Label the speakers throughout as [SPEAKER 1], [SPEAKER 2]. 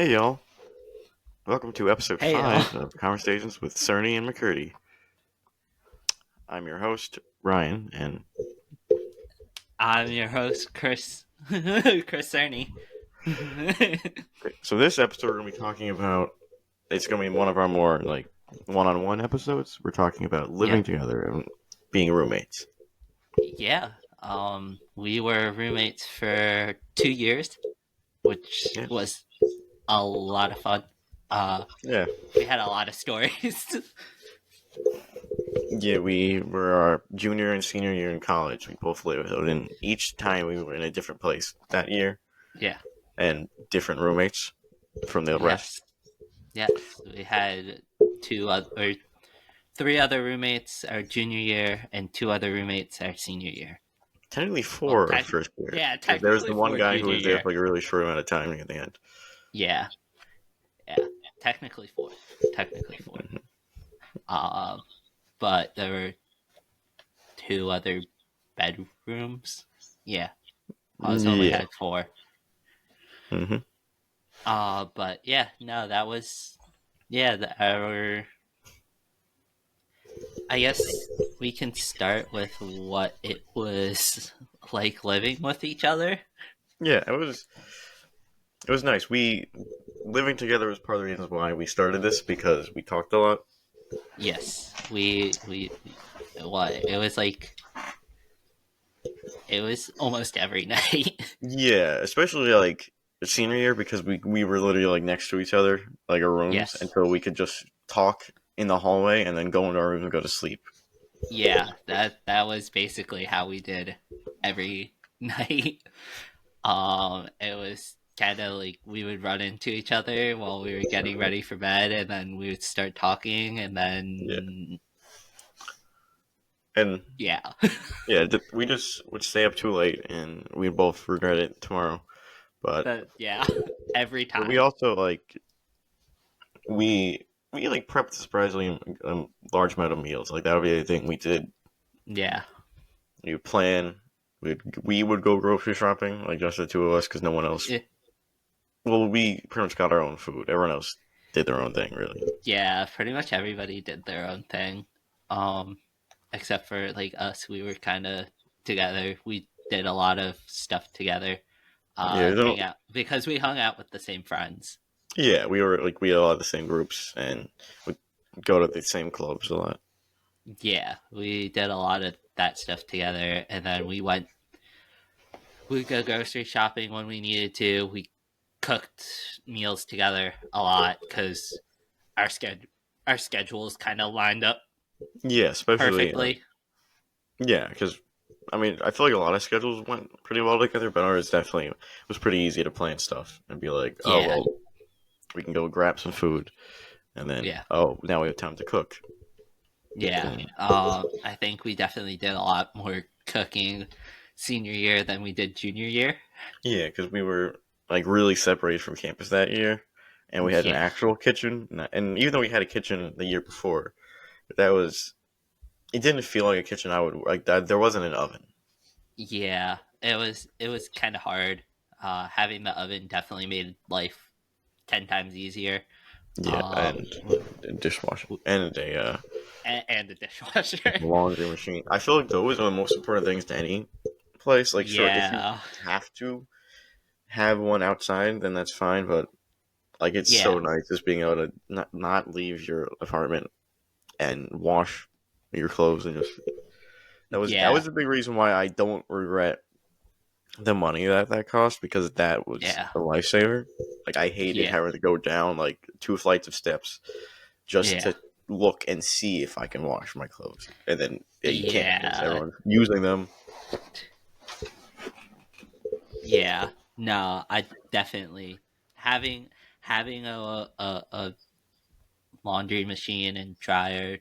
[SPEAKER 1] Hey y'all, welcome to episode
[SPEAKER 2] Hey y'all,
[SPEAKER 1] 5 of Conversations with Cerny and McCurdy. I'm your host, Ryan, and
[SPEAKER 2] I'm your host, Chris. Chris Cerny.
[SPEAKER 1] so this episode we're going to be talking about, it's going to be one of our more one-on-one episodes. We're talking about
[SPEAKER 2] Yeah,
[SPEAKER 1] living together and being roommates.
[SPEAKER 2] yeah. We were roommates for 2 years, which
[SPEAKER 1] Yeah,
[SPEAKER 2] was a lot of fun. Uh,
[SPEAKER 1] yeah,
[SPEAKER 2] we had a lot of stories.
[SPEAKER 1] yeah. We were our junior and senior year in college. We both lived, and each time we were in a different place that year,
[SPEAKER 2] Yeah.
[SPEAKER 1] and different roommates from the rest.
[SPEAKER 2] Yes. Yes. We had or three other roommates our junior year, and two other roommates our senior year.
[SPEAKER 1] Technically
[SPEAKER 2] Well,
[SPEAKER 1] four our first year,
[SPEAKER 2] yeah,
[SPEAKER 1] because there was the
[SPEAKER 2] technically
[SPEAKER 1] one
[SPEAKER 2] for
[SPEAKER 1] guy who
[SPEAKER 2] junior
[SPEAKER 1] was there
[SPEAKER 2] year.
[SPEAKER 1] for like a really short amount of time at the end.
[SPEAKER 2] Yeah. Yeah. Technically four. Technically four. Um, but there were two other bedrooms. Yeah, I was only
[SPEAKER 1] Yeah.
[SPEAKER 2] had four.
[SPEAKER 1] Hmm.
[SPEAKER 2] But yeah, no, that was our. I guess we can start with what it was like living with each other.
[SPEAKER 1] Yeah, it was nice. We living together was part of the reasons why we started this because we talked a lot.
[SPEAKER 2] Yes, we what it was like. It was almost every night.
[SPEAKER 1] Yeah, especially like senior year because we were literally like next to each other, like our rooms,
[SPEAKER 2] Yes,
[SPEAKER 1] until we could just talk in the hallway and then go into our rooms and go to sleep.
[SPEAKER 2] yeah, that was basically how we did every night. It was kind of like we would run into each other while we were getting ready for bed, and then we would start talking, and
[SPEAKER 1] Yeah,
[SPEAKER 2] then
[SPEAKER 1] and
[SPEAKER 2] yeah,
[SPEAKER 1] yeah, we just would stay up too late, and we'd both regret it tomorrow. But
[SPEAKER 2] yeah, every
[SPEAKER 1] we
[SPEAKER 2] time.
[SPEAKER 1] also we like prepped surprisingly large amount of meals. Like that would be the thing we did.
[SPEAKER 2] Yeah,
[SPEAKER 1] You plan. We would go grocery shopping, like just the two of us, because no one else.
[SPEAKER 2] Eh,
[SPEAKER 1] Well, we pretty much got our own food. Everyone else did their own thing, really.
[SPEAKER 2] yeah. Pretty much everybody did their own thing, um, except for like us. We were kind of together. We did a lot of stuff together.
[SPEAKER 1] Yeah,
[SPEAKER 2] Hang out because we hung out with the same friends.
[SPEAKER 1] yeah, we had a lot of the same groups, and we go to the same clubs a lot.
[SPEAKER 2] Yeah, we did a lot of that stuff together, and then we go grocery shopping when we needed to. We cooked meals together a lot because our sched our schedules kind of lined up
[SPEAKER 1] Yeah, especially
[SPEAKER 2] perfectly.
[SPEAKER 1] yeah, because I mean, I feel like a lot of schedules went pretty well together, but ours definitely was pretty easy to plan stuff and be like, oh
[SPEAKER 2] Yeah,
[SPEAKER 1] well, we can go grab some food, and then
[SPEAKER 2] yeah,
[SPEAKER 1] oh now we have time to cook.
[SPEAKER 2] yeah.
[SPEAKER 1] And
[SPEAKER 2] I think we definitely did a lot more cooking senior year than we did junior year.
[SPEAKER 1] yeah, because we were like really separated from campus that year, and we had an
[SPEAKER 2] Yeah,
[SPEAKER 1] actual kitchen. And even though we had a kitchen the year before, that was it didn't feel like a kitchen I would like. That there wasn't an oven.
[SPEAKER 2] yeah. It was kind of hard. Having the oven definitely made life 10 times easier.
[SPEAKER 1] Yeah,
[SPEAKER 2] Um,
[SPEAKER 1] and a dishwasher and a
[SPEAKER 2] and the dishwasher.
[SPEAKER 1] laundry machine. I feel like those are the most important things to any place. Like, sure, if you
[SPEAKER 2] Yeah,
[SPEAKER 1] have to have one outside, then that's fine. But like, it's
[SPEAKER 2] yeah,
[SPEAKER 1] so nice just being able to not leave your apartment and wash your clothes and just that
[SPEAKER 2] yeah,
[SPEAKER 1] was a big reason why I don't regret the money that cost because that was
[SPEAKER 2] yeah,
[SPEAKER 1] a lifesaver. Like I hated
[SPEAKER 2] yeah,
[SPEAKER 1] having to go down like two flights of steps just
[SPEAKER 2] yeah,
[SPEAKER 1] to look and see if I can wash my clothes, and then yeah, you can't because
[SPEAKER 2] yeah,
[SPEAKER 1] everyone's using them.
[SPEAKER 2] yeah. No, I definitely having having a laundry machine and dryer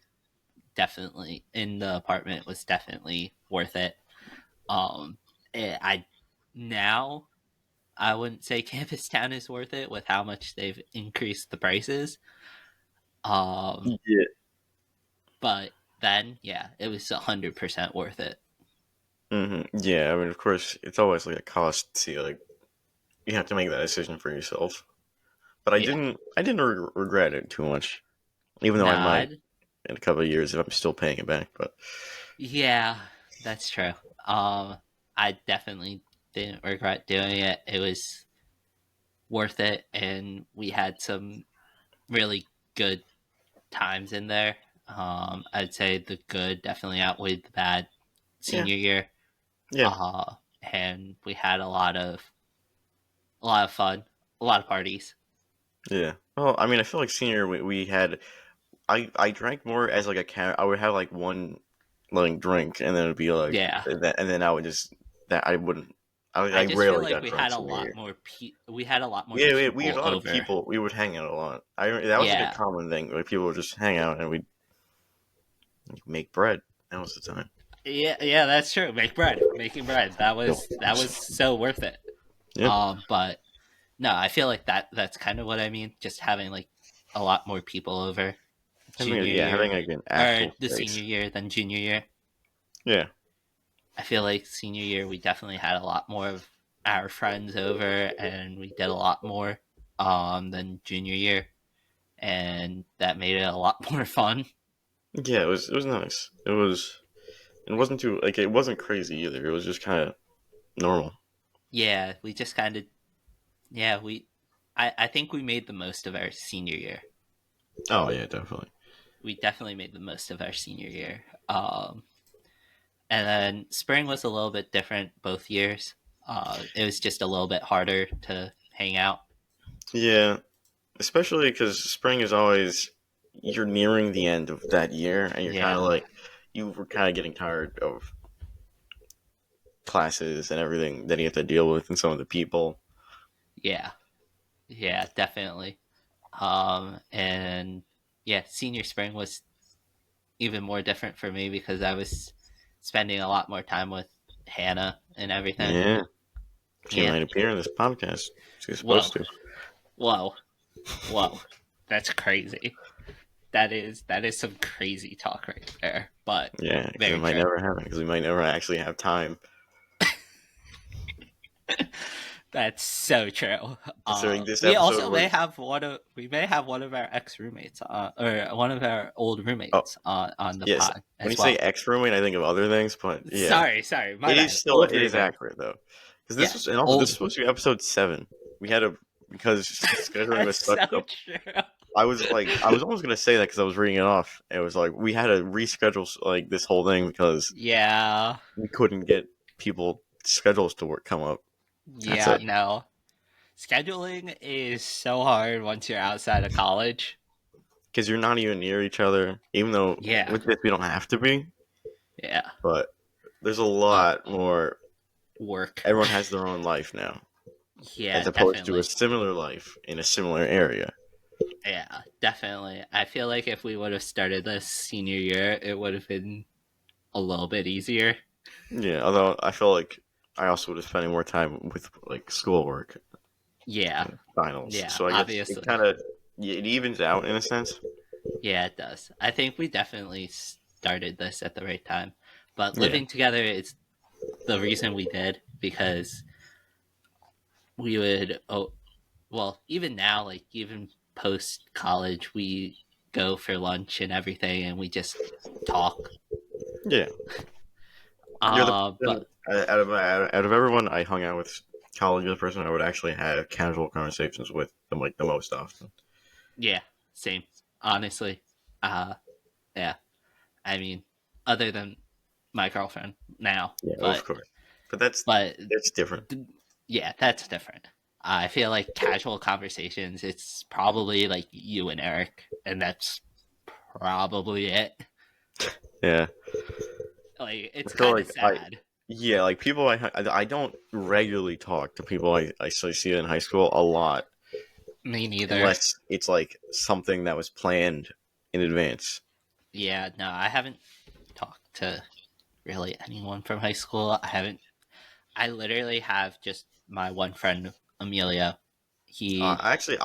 [SPEAKER 2] definitely in the apartment was definitely worth it. Um, I now I wouldn't say Campus Town is worth it with how much they've increased the prices. Um,
[SPEAKER 1] Yeah.
[SPEAKER 2] but then yeah, it was 100% worth it.
[SPEAKER 1] Yeah, I mean, of course, it's always like a cost to like you have to make that decision for yourself. but
[SPEAKER 2] Yeah.
[SPEAKER 1] I didn't regret it too much, even though I
[SPEAKER 2] Nah.
[SPEAKER 1] might in a couple of years if I'm still paying it back. But
[SPEAKER 2] Yeah, that's true. I definitely didn't regret doing it. It was worth it, and we had some really good times in there. I'd say the good definitely outweighed the bad
[SPEAKER 1] yeah,
[SPEAKER 2] senior year.
[SPEAKER 1] yeah,
[SPEAKER 2] And we had a lot of fun, a lot of parties.
[SPEAKER 1] yeah. Well, I mean, I feel like senior we had I drank more as like a cat. I would have like one like drink, and then it'd be like
[SPEAKER 2] Yeah,
[SPEAKER 1] and then I would just that I wouldn't.
[SPEAKER 2] I
[SPEAKER 1] I
[SPEAKER 2] just feel
[SPEAKER 1] rarely
[SPEAKER 2] like
[SPEAKER 1] got drunk senior year.
[SPEAKER 2] we had a lot more
[SPEAKER 1] We had
[SPEAKER 2] people
[SPEAKER 1] a lot of
[SPEAKER 2] over.
[SPEAKER 1] people. We would hang out a lot. That was like a
[SPEAKER 2] Yeah,
[SPEAKER 1] common thing. Like people would just hang out and we'd make bread. That was the time.
[SPEAKER 2] yeah, that's true. Making bread. That
[SPEAKER 1] Yeah,
[SPEAKER 2] was so worth it.
[SPEAKER 1] yeah.
[SPEAKER 2] But no, I feel like that's kind of what I mean. Just having like a lot more people over junior
[SPEAKER 1] Having
[SPEAKER 2] year
[SPEAKER 1] like an
[SPEAKER 2] or
[SPEAKER 1] actual
[SPEAKER 2] the senior
[SPEAKER 1] space.
[SPEAKER 2] year than junior year.
[SPEAKER 1] Yeah,
[SPEAKER 2] I feel like senior year we definitely had a lot more of our friends over, and we did a lot more than junior year, and that made it a lot more fun.
[SPEAKER 1] yeah. It was nice. It wasn't too like it wasn't crazy either. It was just kind of normal.
[SPEAKER 2] Yeah, we just kind of yeah we I think we made the most of our senior year.
[SPEAKER 1] Oh yeah, definitely.
[SPEAKER 2] We definitely made the most of our senior year. And then spring was a little bit different both years. It was just a little bit harder to hang out.
[SPEAKER 1] Yeah, especially because spring is always you're nearing the end of that year, and you're kind
[SPEAKER 2] Yeah,
[SPEAKER 1] of like you were kind of getting tired of classes and everything that you have to deal with, and some of the people.
[SPEAKER 2] yeah, yeah, definitely. And yeah, senior spring was even more different for me because I was spending a lot more time with Hannah and everything.
[SPEAKER 1] Yeah, she
[SPEAKER 2] Yeah.
[SPEAKER 1] might appear in this podcast. She's
[SPEAKER 2] Whoa,
[SPEAKER 1] supposed to.
[SPEAKER 2] whoa, whoa. That's crazy. That is some crazy talk right there, but
[SPEAKER 1] Yeah, because it
[SPEAKER 2] very
[SPEAKER 1] might
[SPEAKER 2] true.
[SPEAKER 1] never happen. Because we might never actually have time.
[SPEAKER 2] That's so true.
[SPEAKER 1] Considering this
[SPEAKER 2] We
[SPEAKER 1] episode
[SPEAKER 2] also
[SPEAKER 1] was
[SPEAKER 2] may have one of our ex roommates, or one of our old
[SPEAKER 1] oh
[SPEAKER 2] roommates on the
[SPEAKER 1] yes,
[SPEAKER 2] pod
[SPEAKER 1] when you
[SPEAKER 2] as
[SPEAKER 1] say
[SPEAKER 2] well.
[SPEAKER 1] ex roommate, I think of other things, but yeah,
[SPEAKER 2] Sorry, my bad. Old
[SPEAKER 1] it is
[SPEAKER 2] roommate.
[SPEAKER 1] accurate though. Because this
[SPEAKER 2] Yeah,
[SPEAKER 1] was and also this
[SPEAKER 2] old.
[SPEAKER 1] was supposed to be episode 7. We had a because scheduling
[SPEAKER 2] That's
[SPEAKER 1] was such
[SPEAKER 2] so
[SPEAKER 1] a
[SPEAKER 2] true.
[SPEAKER 1] I was almost gonna say that because I was reading it off. It was like we had to reschedule like this whole thing because
[SPEAKER 2] Yeah,
[SPEAKER 1] we couldn't get people schedules to work come up. That's
[SPEAKER 2] yeah.
[SPEAKER 1] it.
[SPEAKER 2] No, scheduling is so hard once you're outside of college.
[SPEAKER 1] Because you're not even near each other. Even though
[SPEAKER 2] Yeah,
[SPEAKER 1] with this we don't have to be,
[SPEAKER 2] yeah.
[SPEAKER 1] but there's a
[SPEAKER 2] Uh,
[SPEAKER 1] lot more.
[SPEAKER 2] Work.
[SPEAKER 1] Everyone has their own life now,
[SPEAKER 2] Yeah,
[SPEAKER 1] as opposed to a
[SPEAKER 2] definitely.
[SPEAKER 1] similar life in a similar area.
[SPEAKER 2] Yeah, definitely. I feel like if we would have started this senior year, it would have been a little bit easier.
[SPEAKER 1] Yeah, although I feel like I also would have spending more time with like schoolwork
[SPEAKER 2] Yeah,
[SPEAKER 1] and finals.
[SPEAKER 2] yeah,
[SPEAKER 1] So I guess it
[SPEAKER 2] obviously.
[SPEAKER 1] kind of it evens out in a sense.
[SPEAKER 2] Yeah, it does. I think we definitely started this at the right time. But
[SPEAKER 1] Yeah,
[SPEAKER 2] living together is the reason we did because we would, oh, well, even now, like, even post college, we go for lunch and everything and we just talk.
[SPEAKER 1] yeah. You're the
[SPEAKER 2] But
[SPEAKER 1] person out of everyone I hung out with, college, you're the person I would actually have casual conversations with the most often.
[SPEAKER 2] yeah, same. Honestly. Uh, yeah. I mean, other than my girlfriend now,
[SPEAKER 1] Yeah, of
[SPEAKER 2] but
[SPEAKER 1] course. But
[SPEAKER 2] but
[SPEAKER 1] that's different.
[SPEAKER 2] yeah, that's different. I feel like casual conversations, it's probably like you and Eric, and that's probably it.
[SPEAKER 1] Yeah,
[SPEAKER 2] Like,
[SPEAKER 1] I
[SPEAKER 2] it's
[SPEAKER 1] feel
[SPEAKER 2] kind of
[SPEAKER 1] like
[SPEAKER 2] sad.
[SPEAKER 1] yeah, like people I don't regularly talk to people I see in high school a lot
[SPEAKER 2] Me neither.
[SPEAKER 1] unless it's like something that was planned in advance.
[SPEAKER 2] Yeah, no, I haven't talked to really anyone from high school. I haven't. I literally have just my one friend, Amelia. He,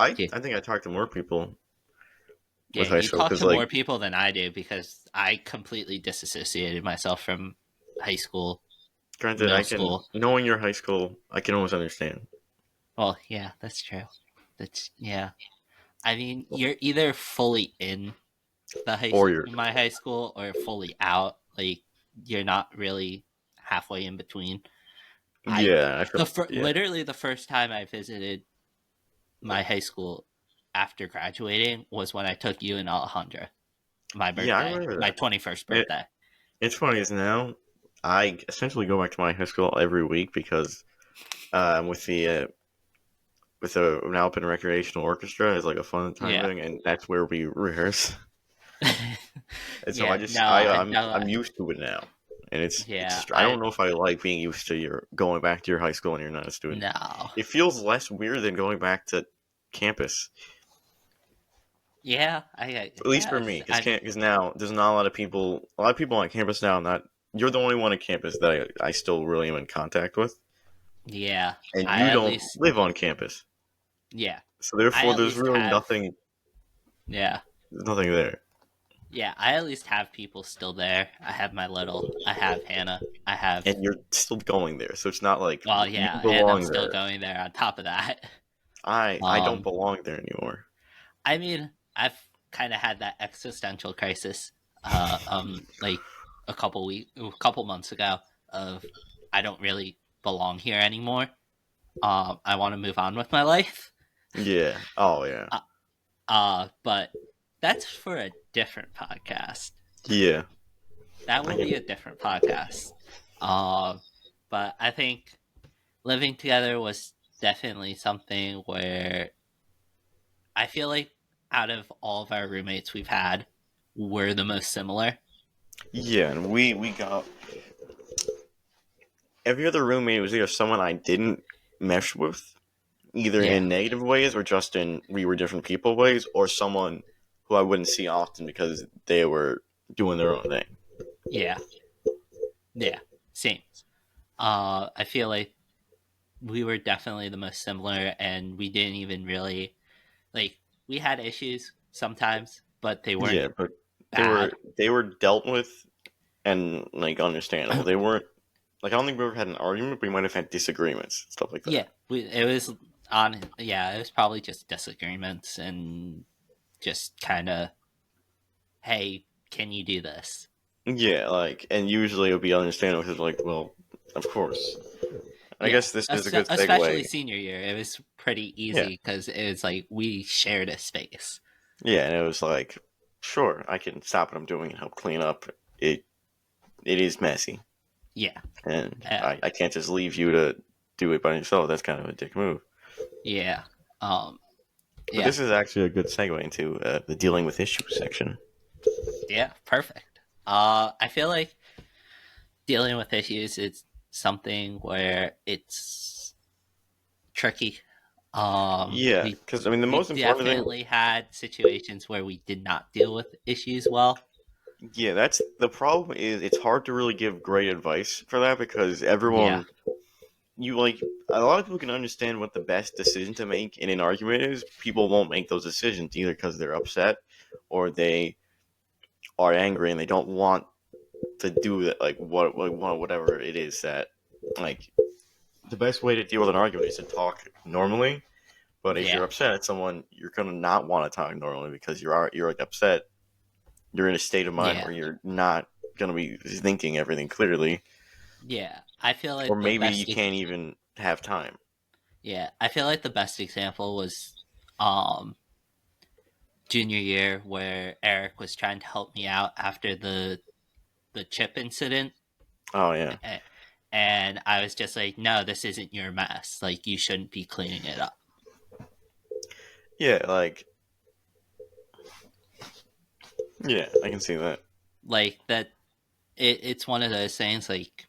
[SPEAKER 2] yeah,
[SPEAKER 1] I think I talked to more people
[SPEAKER 2] yeah,
[SPEAKER 1] with high
[SPEAKER 2] you
[SPEAKER 1] school
[SPEAKER 2] talk
[SPEAKER 1] because
[SPEAKER 2] to more
[SPEAKER 1] like
[SPEAKER 2] people than I do because I completely disassociated myself from high school,
[SPEAKER 1] granted
[SPEAKER 2] middle
[SPEAKER 1] I can
[SPEAKER 2] school.
[SPEAKER 1] knowing your high school I can almost understand.
[SPEAKER 2] Well, yeah, that's true. That's yeah. I mean, you're either fully in
[SPEAKER 1] or you're
[SPEAKER 2] my high school or fully out. Like you're not really halfway in between. I
[SPEAKER 1] yeah. I feel yeah.
[SPEAKER 2] literally the first time I visited my high school after graduating was when I took you and Alejandra. My
[SPEAKER 1] Yeah, I
[SPEAKER 2] birthday,
[SPEAKER 1] remember
[SPEAKER 2] my
[SPEAKER 1] that.
[SPEAKER 2] 21st
[SPEAKER 1] It,
[SPEAKER 2] birthday.
[SPEAKER 1] it's funny is now I essentially go back to my high school every week because with the now open recreational orchestra is like a fun time
[SPEAKER 2] Yeah.
[SPEAKER 1] thing, and that's where we rehearse. And so I
[SPEAKER 2] Yeah.
[SPEAKER 1] just
[SPEAKER 2] No, I know.
[SPEAKER 1] I'm used to it now, and
[SPEAKER 2] Yeah.
[SPEAKER 1] I don't know if I like being used to your going back to your high school and you're not a student.
[SPEAKER 2] No.
[SPEAKER 1] It feels less weird than going back to campus,
[SPEAKER 2] Yeah.
[SPEAKER 1] at least for me,
[SPEAKER 2] Yes. I mean,
[SPEAKER 1] because now there's not a lot of people on campus now. Not you're the only one on campus that I still really am in contact with,
[SPEAKER 2] yeah.
[SPEAKER 1] and
[SPEAKER 2] I
[SPEAKER 1] you
[SPEAKER 2] at
[SPEAKER 1] don't
[SPEAKER 2] least,
[SPEAKER 1] live on campus,
[SPEAKER 2] yeah.
[SPEAKER 1] so
[SPEAKER 2] I
[SPEAKER 1] therefore
[SPEAKER 2] at least have, yeah.
[SPEAKER 1] there's nothing there,
[SPEAKER 2] Yeah. I at least have people still there. I have Hannah. I have,
[SPEAKER 1] and you're still going there, so it's not like
[SPEAKER 2] well,
[SPEAKER 1] you
[SPEAKER 2] yeah. And I'm
[SPEAKER 1] belong
[SPEAKER 2] still
[SPEAKER 1] there.
[SPEAKER 2] going there on top of that.
[SPEAKER 1] I don't
[SPEAKER 2] Um,
[SPEAKER 1] belong there anymore.
[SPEAKER 2] I mean, I've kind of had that existential crisis, like a couple months ago of I don't really belong here anymore. I want to move on with my life.
[SPEAKER 1] Yeah. Oh yeah.
[SPEAKER 2] Uh, but that's for a different podcast.
[SPEAKER 1] Yeah.
[SPEAKER 2] That
[SPEAKER 1] I
[SPEAKER 2] will be
[SPEAKER 1] can.
[SPEAKER 2] a different podcast. Uh, but I think living together was definitely something where I feel like out of all of our roommates we've had, we're the most similar.
[SPEAKER 1] Yeah, and we got every other roommate was either someone I didn't mesh with, either
[SPEAKER 2] Yeah,
[SPEAKER 1] in negative ways or just in we were different people ways, or someone who I wouldn't see often because they were doing their own thing.
[SPEAKER 2] yeah, yeah. Same. I feel like we were definitely the most similar, and we didn't even really like. We had issues sometimes, but they weren't
[SPEAKER 1] Yeah, but
[SPEAKER 2] bad.
[SPEAKER 1] they were dealt with and like understandable. They weren't like I don't think we ever had an argument, but we might have had disagreements, stuff like that.
[SPEAKER 2] Yeah, it was on. Yeah, it was probably just disagreements and just kind of, hey, can you do this?
[SPEAKER 1] Yeah, like, and usually it would be understandable because, like, well, of course. I
[SPEAKER 2] Yeah,
[SPEAKER 1] guess this is a good
[SPEAKER 2] especially
[SPEAKER 1] segue.
[SPEAKER 2] senior year, it was pretty
[SPEAKER 1] Yeah,
[SPEAKER 2] easy because it was like we shared a space.
[SPEAKER 1] yeah, and it was like, sure, I can stop what I'm doing and help clean up. It it is messy,
[SPEAKER 2] Yeah,
[SPEAKER 1] and
[SPEAKER 2] uh,
[SPEAKER 1] I can't just leave you to do it by yourself. That's kind of a dick move.
[SPEAKER 2] yeah, um,
[SPEAKER 1] But
[SPEAKER 2] yeah,
[SPEAKER 1] this is actually a good segue into the dealing with issues section.
[SPEAKER 2] yeah, perfect. I feel like dealing with issues is something where it's tricky.
[SPEAKER 1] Yeah, because I mean, the
[SPEAKER 2] We
[SPEAKER 1] most important thing,
[SPEAKER 2] definitely had situations where we did not deal with issues well.
[SPEAKER 1] yeah, that's the problem. Is it's hard to really give great advice for that because
[SPEAKER 2] Yeah,
[SPEAKER 1] everyone you like a lot of people can understand what the best decision to make in an argument is. People won't make those decisions either because they're upset or they are angry and they don't want to do that. Whatever it is that like the best way to deal with an argument is to talk normally. But if
[SPEAKER 2] yeah,
[SPEAKER 1] you're upset at someone, you're gonna not want to talk normally because you're like upset. You're in a state of mind
[SPEAKER 2] yeah,
[SPEAKER 1] where you're not gonna be thinking everything clearly,
[SPEAKER 2] yeah. I feel
[SPEAKER 1] or
[SPEAKER 2] like the
[SPEAKER 1] maybe you can't even have time.
[SPEAKER 2] yeah, I feel like the best example was um junior year where Eric was trying to help me out after the chip incident,
[SPEAKER 1] Oh yeah,
[SPEAKER 2] and I was just like, no, this isn't your mess. Like you shouldn't be cleaning it up.
[SPEAKER 1] yeah, like yeah, I can see that.
[SPEAKER 2] Like that, it's one of those things. Like,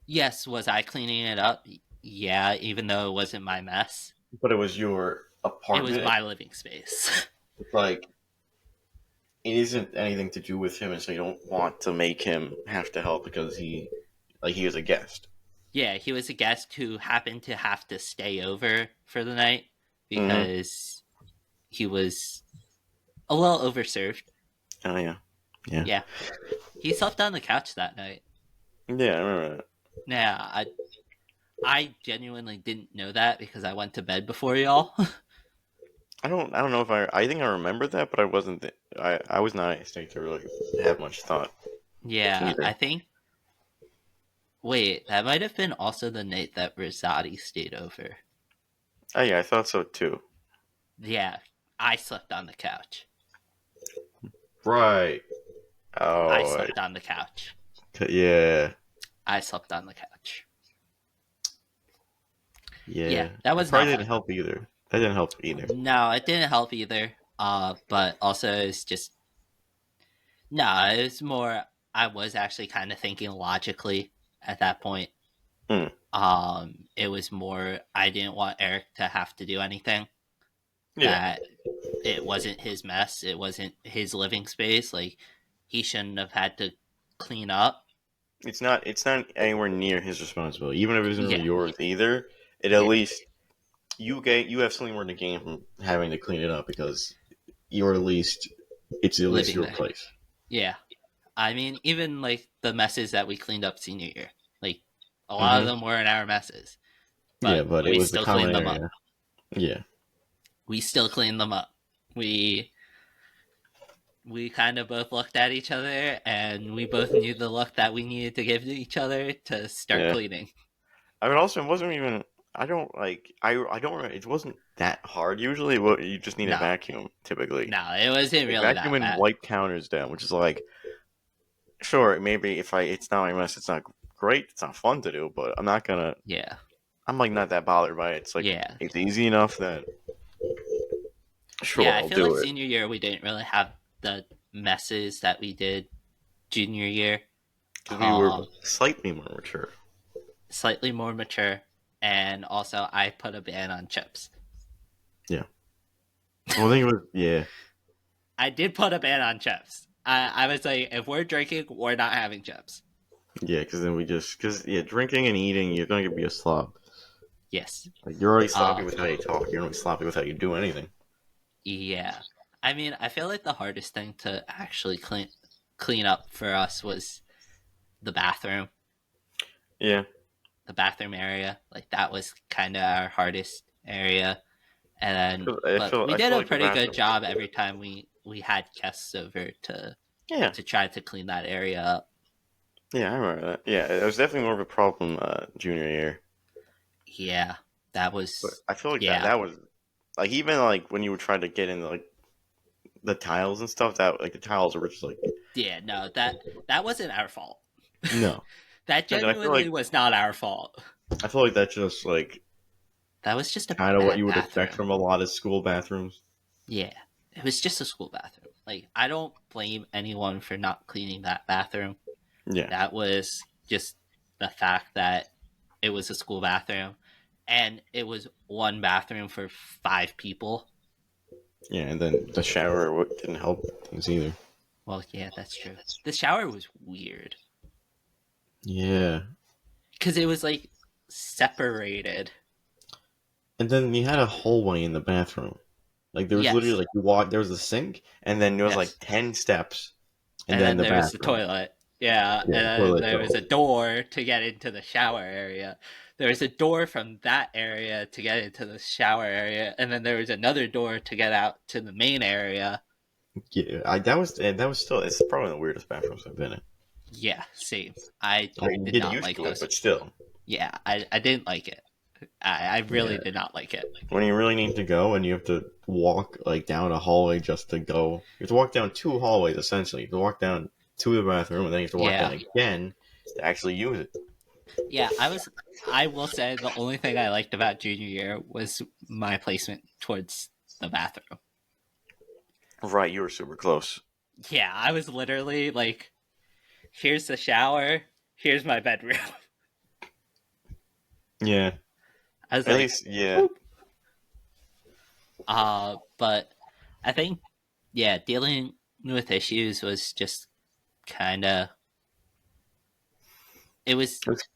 [SPEAKER 2] yes, was I cleaning it up? Yeah, even though it wasn't my mess,
[SPEAKER 1] But it was your
[SPEAKER 2] it was
[SPEAKER 1] apartment.
[SPEAKER 2] my living space.
[SPEAKER 1] It's like it isn't anything to do with him, and so you don't want to make him have to help because he is a guest.
[SPEAKER 2] Yeah, he was a guest who happened to have to stay over for the night
[SPEAKER 1] Mm-hmm.
[SPEAKER 2] because he was a little overserved.
[SPEAKER 1] Oh yeah, yeah,
[SPEAKER 2] Yeah, he slept on the couch that night.
[SPEAKER 1] yeah. I remember that.
[SPEAKER 2] Yeah, I genuinely didn't know that because I went to bed before y'all.
[SPEAKER 1] I don't know if I think I remember that, but I wasn't. I was not at a state to really have much thought
[SPEAKER 2] Yeah,
[SPEAKER 1] either.
[SPEAKER 2] I think. Wait, that might have been also the night that Rosati stayed over.
[SPEAKER 1] Oh yeah, I thought so too.
[SPEAKER 2] Yeah, I slept on the couch.
[SPEAKER 1] Right.
[SPEAKER 2] I
[SPEAKER 1] Oh
[SPEAKER 2] slept on the couch.
[SPEAKER 1] yeah,
[SPEAKER 2] I slept on the couch. Yeah,
[SPEAKER 1] yeah.
[SPEAKER 2] that
[SPEAKER 1] That
[SPEAKER 2] was
[SPEAKER 1] probably
[SPEAKER 2] not
[SPEAKER 1] didn't
[SPEAKER 2] fun.
[SPEAKER 1] help either. That didn't help either.
[SPEAKER 2] No, it didn't help either. But also it's just no. It's more. I was actually kind of thinking logically at that point.
[SPEAKER 1] Hmm.
[SPEAKER 2] It was more. I didn't want Eric to have to do anything.
[SPEAKER 1] Yeah.
[SPEAKER 2] That it wasn't his mess. It wasn't his living space. Like he shouldn't have had to clean up.
[SPEAKER 1] It's not anywhere near his responsibility. Even if it isn't really
[SPEAKER 2] Yeah,
[SPEAKER 1] yours either, it at
[SPEAKER 2] yeah,
[SPEAKER 1] least you have something more to gain from having to clean it up because you're at least it's at least
[SPEAKER 2] living
[SPEAKER 1] your
[SPEAKER 2] there.
[SPEAKER 1] place.
[SPEAKER 2] Yeah, I mean, even like the messes that we cleaned up senior year, like a lot of
[SPEAKER 1] Hmm.
[SPEAKER 2] them weren't our messes,
[SPEAKER 1] Yeah,
[SPEAKER 2] but
[SPEAKER 1] but it
[SPEAKER 2] we
[SPEAKER 1] was the
[SPEAKER 2] still
[SPEAKER 1] common
[SPEAKER 2] cleaned them up.
[SPEAKER 1] area. Yeah.
[SPEAKER 2] We still cleaned them up. We we kind of both looked at each other and we both knew the look that we needed to give to each other to start
[SPEAKER 1] Yeah.
[SPEAKER 2] cleaning.
[SPEAKER 1] I mean, also, it wasn't even. I don't like. I don't. Remember, it wasn't that hard. Usually, you just need a
[SPEAKER 2] No,
[SPEAKER 1] vacuum. Typically,
[SPEAKER 2] no, it wasn't
[SPEAKER 1] like
[SPEAKER 2] really
[SPEAKER 1] vacuum
[SPEAKER 2] that
[SPEAKER 1] and
[SPEAKER 2] bad.
[SPEAKER 1] wipe counters down, which is like sure maybe if it's not my mess, it's not great. It's not fun to do, but I'm not gonna.
[SPEAKER 2] Yeah,
[SPEAKER 1] I'm like not that bothered by it. It's like
[SPEAKER 2] yeah,
[SPEAKER 1] it's easy enough that
[SPEAKER 2] yeah.
[SPEAKER 1] sure
[SPEAKER 2] I
[SPEAKER 1] I'll
[SPEAKER 2] feel like
[SPEAKER 1] do it
[SPEAKER 2] senior year we didn't really have the messes that we did junior year.
[SPEAKER 1] because we were
[SPEAKER 2] Um,
[SPEAKER 1] slightly more mature.
[SPEAKER 2] Slightly more mature, and also I put a ban on chips.
[SPEAKER 1] Yeah. Well, I think it was yeah.
[SPEAKER 2] I did put a ban on chips. I was like, if we're drinking, we're not having chips.
[SPEAKER 1] Yeah, because then we just because yeah, drinking and eating, you're gonna be a slob.
[SPEAKER 2] Yes.
[SPEAKER 1] Like you're already sloppy
[SPEAKER 2] Uh,
[SPEAKER 1] with how you talk. You're already sloppy with how you do anything.
[SPEAKER 2] yeah. I mean, I feel like the hardest thing to actually clean up for us was the bathroom,
[SPEAKER 1] Yeah.
[SPEAKER 2] the bathroom area. Like that was kind of our hardest area. And then, but we
[SPEAKER 1] I
[SPEAKER 2] did
[SPEAKER 1] feel
[SPEAKER 2] a
[SPEAKER 1] like the
[SPEAKER 2] pretty good
[SPEAKER 1] bathroom.
[SPEAKER 2] job every time we had guests over
[SPEAKER 1] Yeah,
[SPEAKER 2] to try to clean that area up.
[SPEAKER 1] yeah, I remember that. Yeah, it was definitely more of a problem junior year,
[SPEAKER 2] Yeah, that
[SPEAKER 1] but
[SPEAKER 2] was
[SPEAKER 1] I feel like
[SPEAKER 2] yeah,
[SPEAKER 1] that was like even like when you would try to get into like the tiles and stuff. That like the tiles were just like
[SPEAKER 2] yeah. No, that wasn't our fault.
[SPEAKER 1] no.
[SPEAKER 2] That
[SPEAKER 1] And I feel like
[SPEAKER 2] genuinely was not our fault.
[SPEAKER 1] that's just like
[SPEAKER 2] That was just a
[SPEAKER 1] kind of what
[SPEAKER 2] bad
[SPEAKER 1] you would expect
[SPEAKER 2] bathroom.
[SPEAKER 1] from a lot of school bathrooms.
[SPEAKER 2] Yeah, it was just a school bathroom. Like I don't blame anyone for not cleaning that bathroom.
[SPEAKER 1] Yeah,
[SPEAKER 2] That was just the fact that it was a school bathroom, and it was one bathroom for 5 people.
[SPEAKER 1] yeah, and then the shower didn't help things either.
[SPEAKER 2] Well, yeah, that's true. The shower was weird
[SPEAKER 1] Yeah,
[SPEAKER 2] because it was like separated.
[SPEAKER 1] and then you had a hallway in the bathroom. Like there was literally
[SPEAKER 2] Yes,
[SPEAKER 1] like you walk. There was a sink, and then there was like
[SPEAKER 2] yes.
[SPEAKER 1] 10 steps, and
[SPEAKER 2] And
[SPEAKER 1] then
[SPEAKER 2] then
[SPEAKER 1] the
[SPEAKER 2] there was the
[SPEAKER 1] bathroom.
[SPEAKER 2] toilet. Yeah,
[SPEAKER 1] Yeah,
[SPEAKER 2] and then
[SPEAKER 1] toilet
[SPEAKER 2] there
[SPEAKER 1] go.
[SPEAKER 2] was a door to get into the shower area. There was a door from that area to get into the shower area, and then there was another door to get out to the main area.
[SPEAKER 1] Yeah, that was still it's probably the weirdest bathrooms I've been in.
[SPEAKER 2] Yeah, same. I
[SPEAKER 1] I mean, you
[SPEAKER 2] did
[SPEAKER 1] get
[SPEAKER 2] not
[SPEAKER 1] used
[SPEAKER 2] like
[SPEAKER 1] to it,
[SPEAKER 2] those.
[SPEAKER 1] but still,
[SPEAKER 2] Yeah, I didn't like it. I really
[SPEAKER 1] yeah.
[SPEAKER 2] did not like it.
[SPEAKER 1] When you really need to go and you have to walk like down a hallway just to go, you have to walk down 2 hallways essentially. You have to walk down to the bathroom and then you have to walk down
[SPEAKER 2] Yeah,
[SPEAKER 1] again to actually use it.
[SPEAKER 2] yeah. I will say the only thing I liked about junior year was my placement towards the bathroom.
[SPEAKER 1] Right, you were super close.
[SPEAKER 2] Yeah, I was literally like, here's the shower, here's my bedroom.
[SPEAKER 1] Yeah,
[SPEAKER 2] I was
[SPEAKER 1] at
[SPEAKER 2] like,
[SPEAKER 1] least yeah.
[SPEAKER 2] boop. But I think, yeah, dealing with issues was just kind of, it was,
[SPEAKER 1] It's-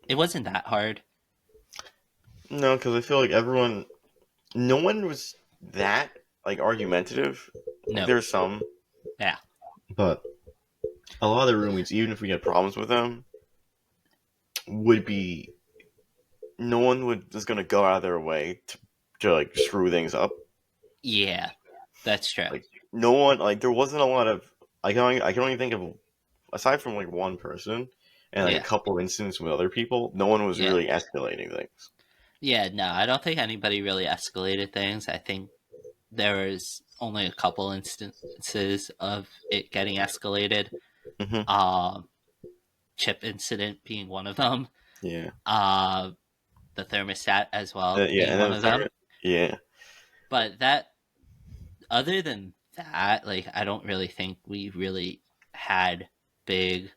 [SPEAKER 2] it wasn't that hard.
[SPEAKER 1] No, because I feel like no one was that like argumentative. Like
[SPEAKER 2] No,
[SPEAKER 1] there's some,
[SPEAKER 2] yeah,
[SPEAKER 1] but a lot of the roommates, even if we had problems with them, would be no one was gonna go out of their way to like screw things up.
[SPEAKER 2] Yeah, that's true.
[SPEAKER 1] Like no one, like there wasn't a lot of. I can only think of, aside from like one person and like a
[SPEAKER 2] Yeah,
[SPEAKER 1] couple incidents with other people, no one was
[SPEAKER 2] yeah,
[SPEAKER 1] really escalating things.
[SPEAKER 2] yeah. No, I don't think anybody really escalated things. I think there was only a couple instances of it getting escalated.
[SPEAKER 1] Hmm.
[SPEAKER 2] Um, Chip incident being one of them.
[SPEAKER 1] Yeah.
[SPEAKER 2] Uh, the thermostat as well
[SPEAKER 1] Yeah,
[SPEAKER 2] being
[SPEAKER 1] and then
[SPEAKER 2] one
[SPEAKER 1] the
[SPEAKER 2] of them.
[SPEAKER 1] third. Yeah.
[SPEAKER 2] But that, other than that, like I don't really think we really had big,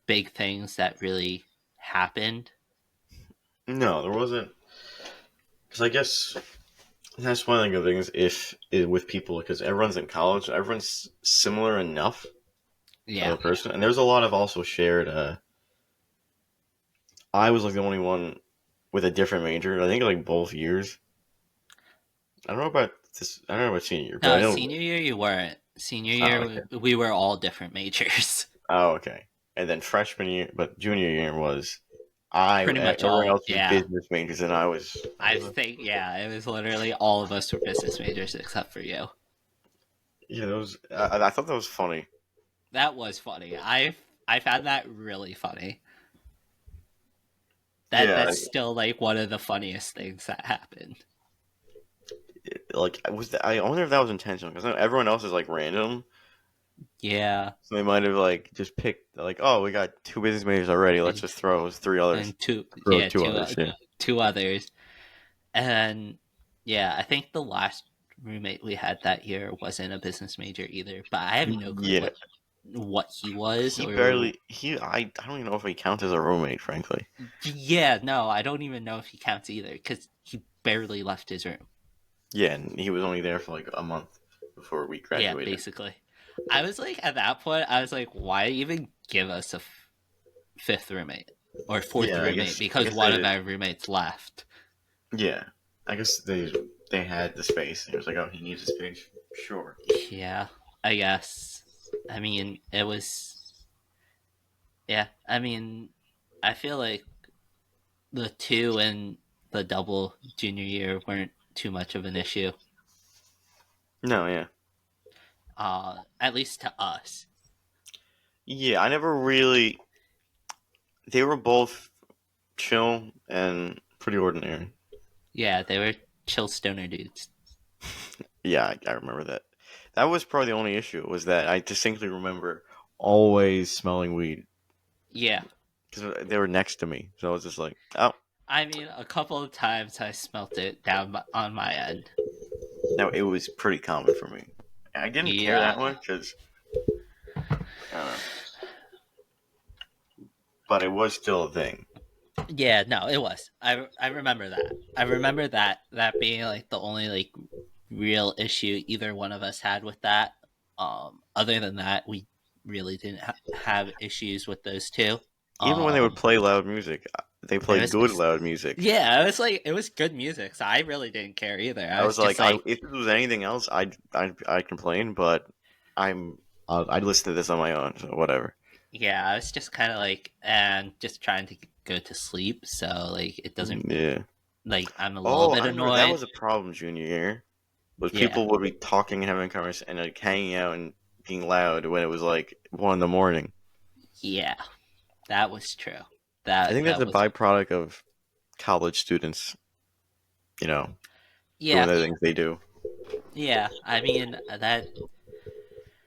[SPEAKER 2] big things that really happened.
[SPEAKER 1] No, there wasn't. Because I guess that's one of the good things with people, because everyone's in college, everyone's similar enough as
[SPEAKER 2] Yeah,
[SPEAKER 1] a person, and there's a lot of also shared. I was like the only one with a different major. I think like both years. I don't know about this. I don't know about senior year, but I
[SPEAKER 2] no,
[SPEAKER 1] know.
[SPEAKER 2] senior year you weren't. Senior
[SPEAKER 1] Oh,
[SPEAKER 2] year
[SPEAKER 1] okay.
[SPEAKER 2] we were all different majors.
[SPEAKER 1] Oh, okay. And then freshman year, but junior year was I.
[SPEAKER 2] Pretty much
[SPEAKER 1] Everyone
[SPEAKER 2] all.
[SPEAKER 1] else was
[SPEAKER 2] Yeah,
[SPEAKER 1] business majors, and I was. I
[SPEAKER 2] I
[SPEAKER 1] was a,
[SPEAKER 2] think yeah, it was literally all of us were business majors except for you.
[SPEAKER 1] yeah, that was. I thought that was funny.
[SPEAKER 2] That was funny. I found that really funny.
[SPEAKER 1] Yeah,
[SPEAKER 2] That's still like one of the funniest things that happened.
[SPEAKER 1] like was that, I wonder if that was intentional, because everyone else is like random,
[SPEAKER 2] Yeah,
[SPEAKER 1] so they might have like just picked like, oh, we got two business majors already. Let's
[SPEAKER 2] and
[SPEAKER 1] just throw three others.
[SPEAKER 2] and two
[SPEAKER 1] Throw
[SPEAKER 2] yeah
[SPEAKER 1] two others. Yeah.
[SPEAKER 2] two others, and yeah, I think the last roommate we had that year wasn't a business major either. But I have no clue
[SPEAKER 1] Yeah.
[SPEAKER 2] what he was
[SPEAKER 1] He
[SPEAKER 2] or
[SPEAKER 1] barely. I don't even know if he counts as a roommate, frankly.
[SPEAKER 2] yeah, no, I don't even know if he counts either because he barely left his room.
[SPEAKER 1] Yeah, and he was only there for like a month before we
[SPEAKER 2] Yeah,
[SPEAKER 1] graduated.
[SPEAKER 2] basically. I was like, at that point, I was like, why even give us a fifth roommate or fourth
[SPEAKER 1] Yeah, I
[SPEAKER 2] roommate
[SPEAKER 1] guess. I
[SPEAKER 2] because
[SPEAKER 1] guess they
[SPEAKER 2] one of
[SPEAKER 1] did.
[SPEAKER 2] our roommates left.
[SPEAKER 1] Yeah, I guess they had the space. It was like, oh, he needs the space. Sure.
[SPEAKER 2] Yeah, I guess. I mean, it was. Yeah, I mean, I feel like the two and the double junior year weren't too much of an issue,
[SPEAKER 1] No, yeah,
[SPEAKER 2] at least to us.
[SPEAKER 1] yeah. I never really. They were both chill and pretty ordinary.
[SPEAKER 2] Yeah, they were chill stoner dudes.
[SPEAKER 1] Yeah, I remember that. That was probably the only issue, was that I distinctly remember always smelling weed
[SPEAKER 2] Yeah,
[SPEAKER 1] because they were next to me. So I was just like, oh,
[SPEAKER 2] I mean, a couple of times I smelt it down on my end.
[SPEAKER 1] no, it was pretty common for me. I didn't care that
[SPEAKER 2] Yeah,
[SPEAKER 1] much because I don't know, but it was still a thing.
[SPEAKER 2] yeah, no, it was. I remember that. I remember that being like the only like real issue either one of us had with that. Other than that, we really didn't have issues with those two.
[SPEAKER 1] Even when they would
[SPEAKER 2] Um,
[SPEAKER 1] play loud music, they
[SPEAKER 2] it
[SPEAKER 1] played
[SPEAKER 2] was
[SPEAKER 1] good loud music.
[SPEAKER 2] yeah, it was like it was good music, so I really didn't care either. I
[SPEAKER 1] I
[SPEAKER 2] was
[SPEAKER 1] was
[SPEAKER 2] just
[SPEAKER 1] like,
[SPEAKER 2] like,
[SPEAKER 1] if it was anything else, I'd complain, but I'm I'd listen to this on my own, so whatever.
[SPEAKER 2] yeah, I was just kind of like, and just trying to go to sleep, so like it doesn't
[SPEAKER 1] Yeah.
[SPEAKER 2] like I'm a little
[SPEAKER 1] Oh,
[SPEAKER 2] bit
[SPEAKER 1] I remember that
[SPEAKER 2] annoyed.
[SPEAKER 1] was a problem junior year. Was
[SPEAKER 2] Yeah,
[SPEAKER 1] people would be talking and having conversation and like hanging out and being loud when it was like 1 in the morning.
[SPEAKER 2] yeah, that was true.
[SPEAKER 1] I think that's
[SPEAKER 2] That
[SPEAKER 1] a
[SPEAKER 2] was
[SPEAKER 1] byproduct of college students, you know, doing
[SPEAKER 2] yeah,
[SPEAKER 1] the things they do.
[SPEAKER 2] yeah. I mean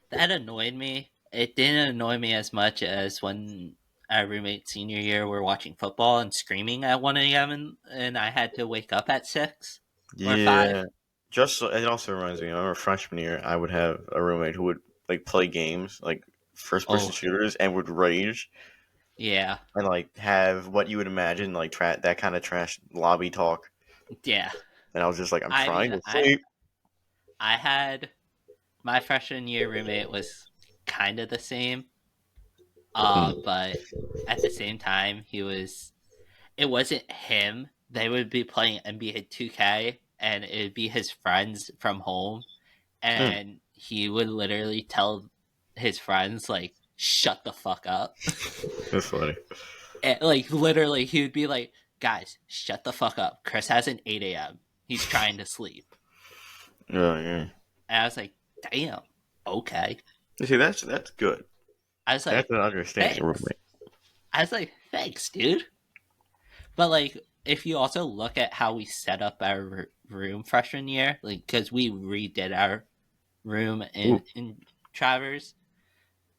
[SPEAKER 2] that annoyed me. It didn't annoy me as much as when our roommate senior year were watching football and screaming at 1 a.m. And I had to wake up at 6 or 5.
[SPEAKER 1] Yeah. It also reminds me, I remember freshman year, I would have a roommate who would like play games, like first person
[SPEAKER 2] Oh,
[SPEAKER 1] shooters, and would rage
[SPEAKER 2] yeah.
[SPEAKER 1] and like have what you would imagine like that kind of trash lobby talk.
[SPEAKER 2] Yeah.
[SPEAKER 1] And I was just like, I'm
[SPEAKER 2] I
[SPEAKER 1] trying
[SPEAKER 2] mean,
[SPEAKER 1] to sleep.
[SPEAKER 2] I had my freshman year roommate was kind of the same.
[SPEAKER 1] Hmm.
[SPEAKER 2] But at the same time, it wasn't him. They would be playing NBA 2K and it'd be his friends from home
[SPEAKER 1] Hmm.
[SPEAKER 2] and he would literally tell his friends like shut the fuck up.
[SPEAKER 1] That's funny.
[SPEAKER 2] And, like literally he would be like guys, shut the fuck up. Chris has an 8 a.m. He's trying to sleep.
[SPEAKER 1] Oh yeah.
[SPEAKER 2] And I was like, damn, okay.
[SPEAKER 1] You see, that's good.
[SPEAKER 2] I was
[SPEAKER 1] That's
[SPEAKER 2] like,
[SPEAKER 1] an understanding
[SPEAKER 2] thanks.
[SPEAKER 1] roommate.
[SPEAKER 2] I was like, thanks, dude. But like, if you also look at how we set up our room freshman year, like, because we redid our room
[SPEAKER 1] Ooh,
[SPEAKER 2] in Travers,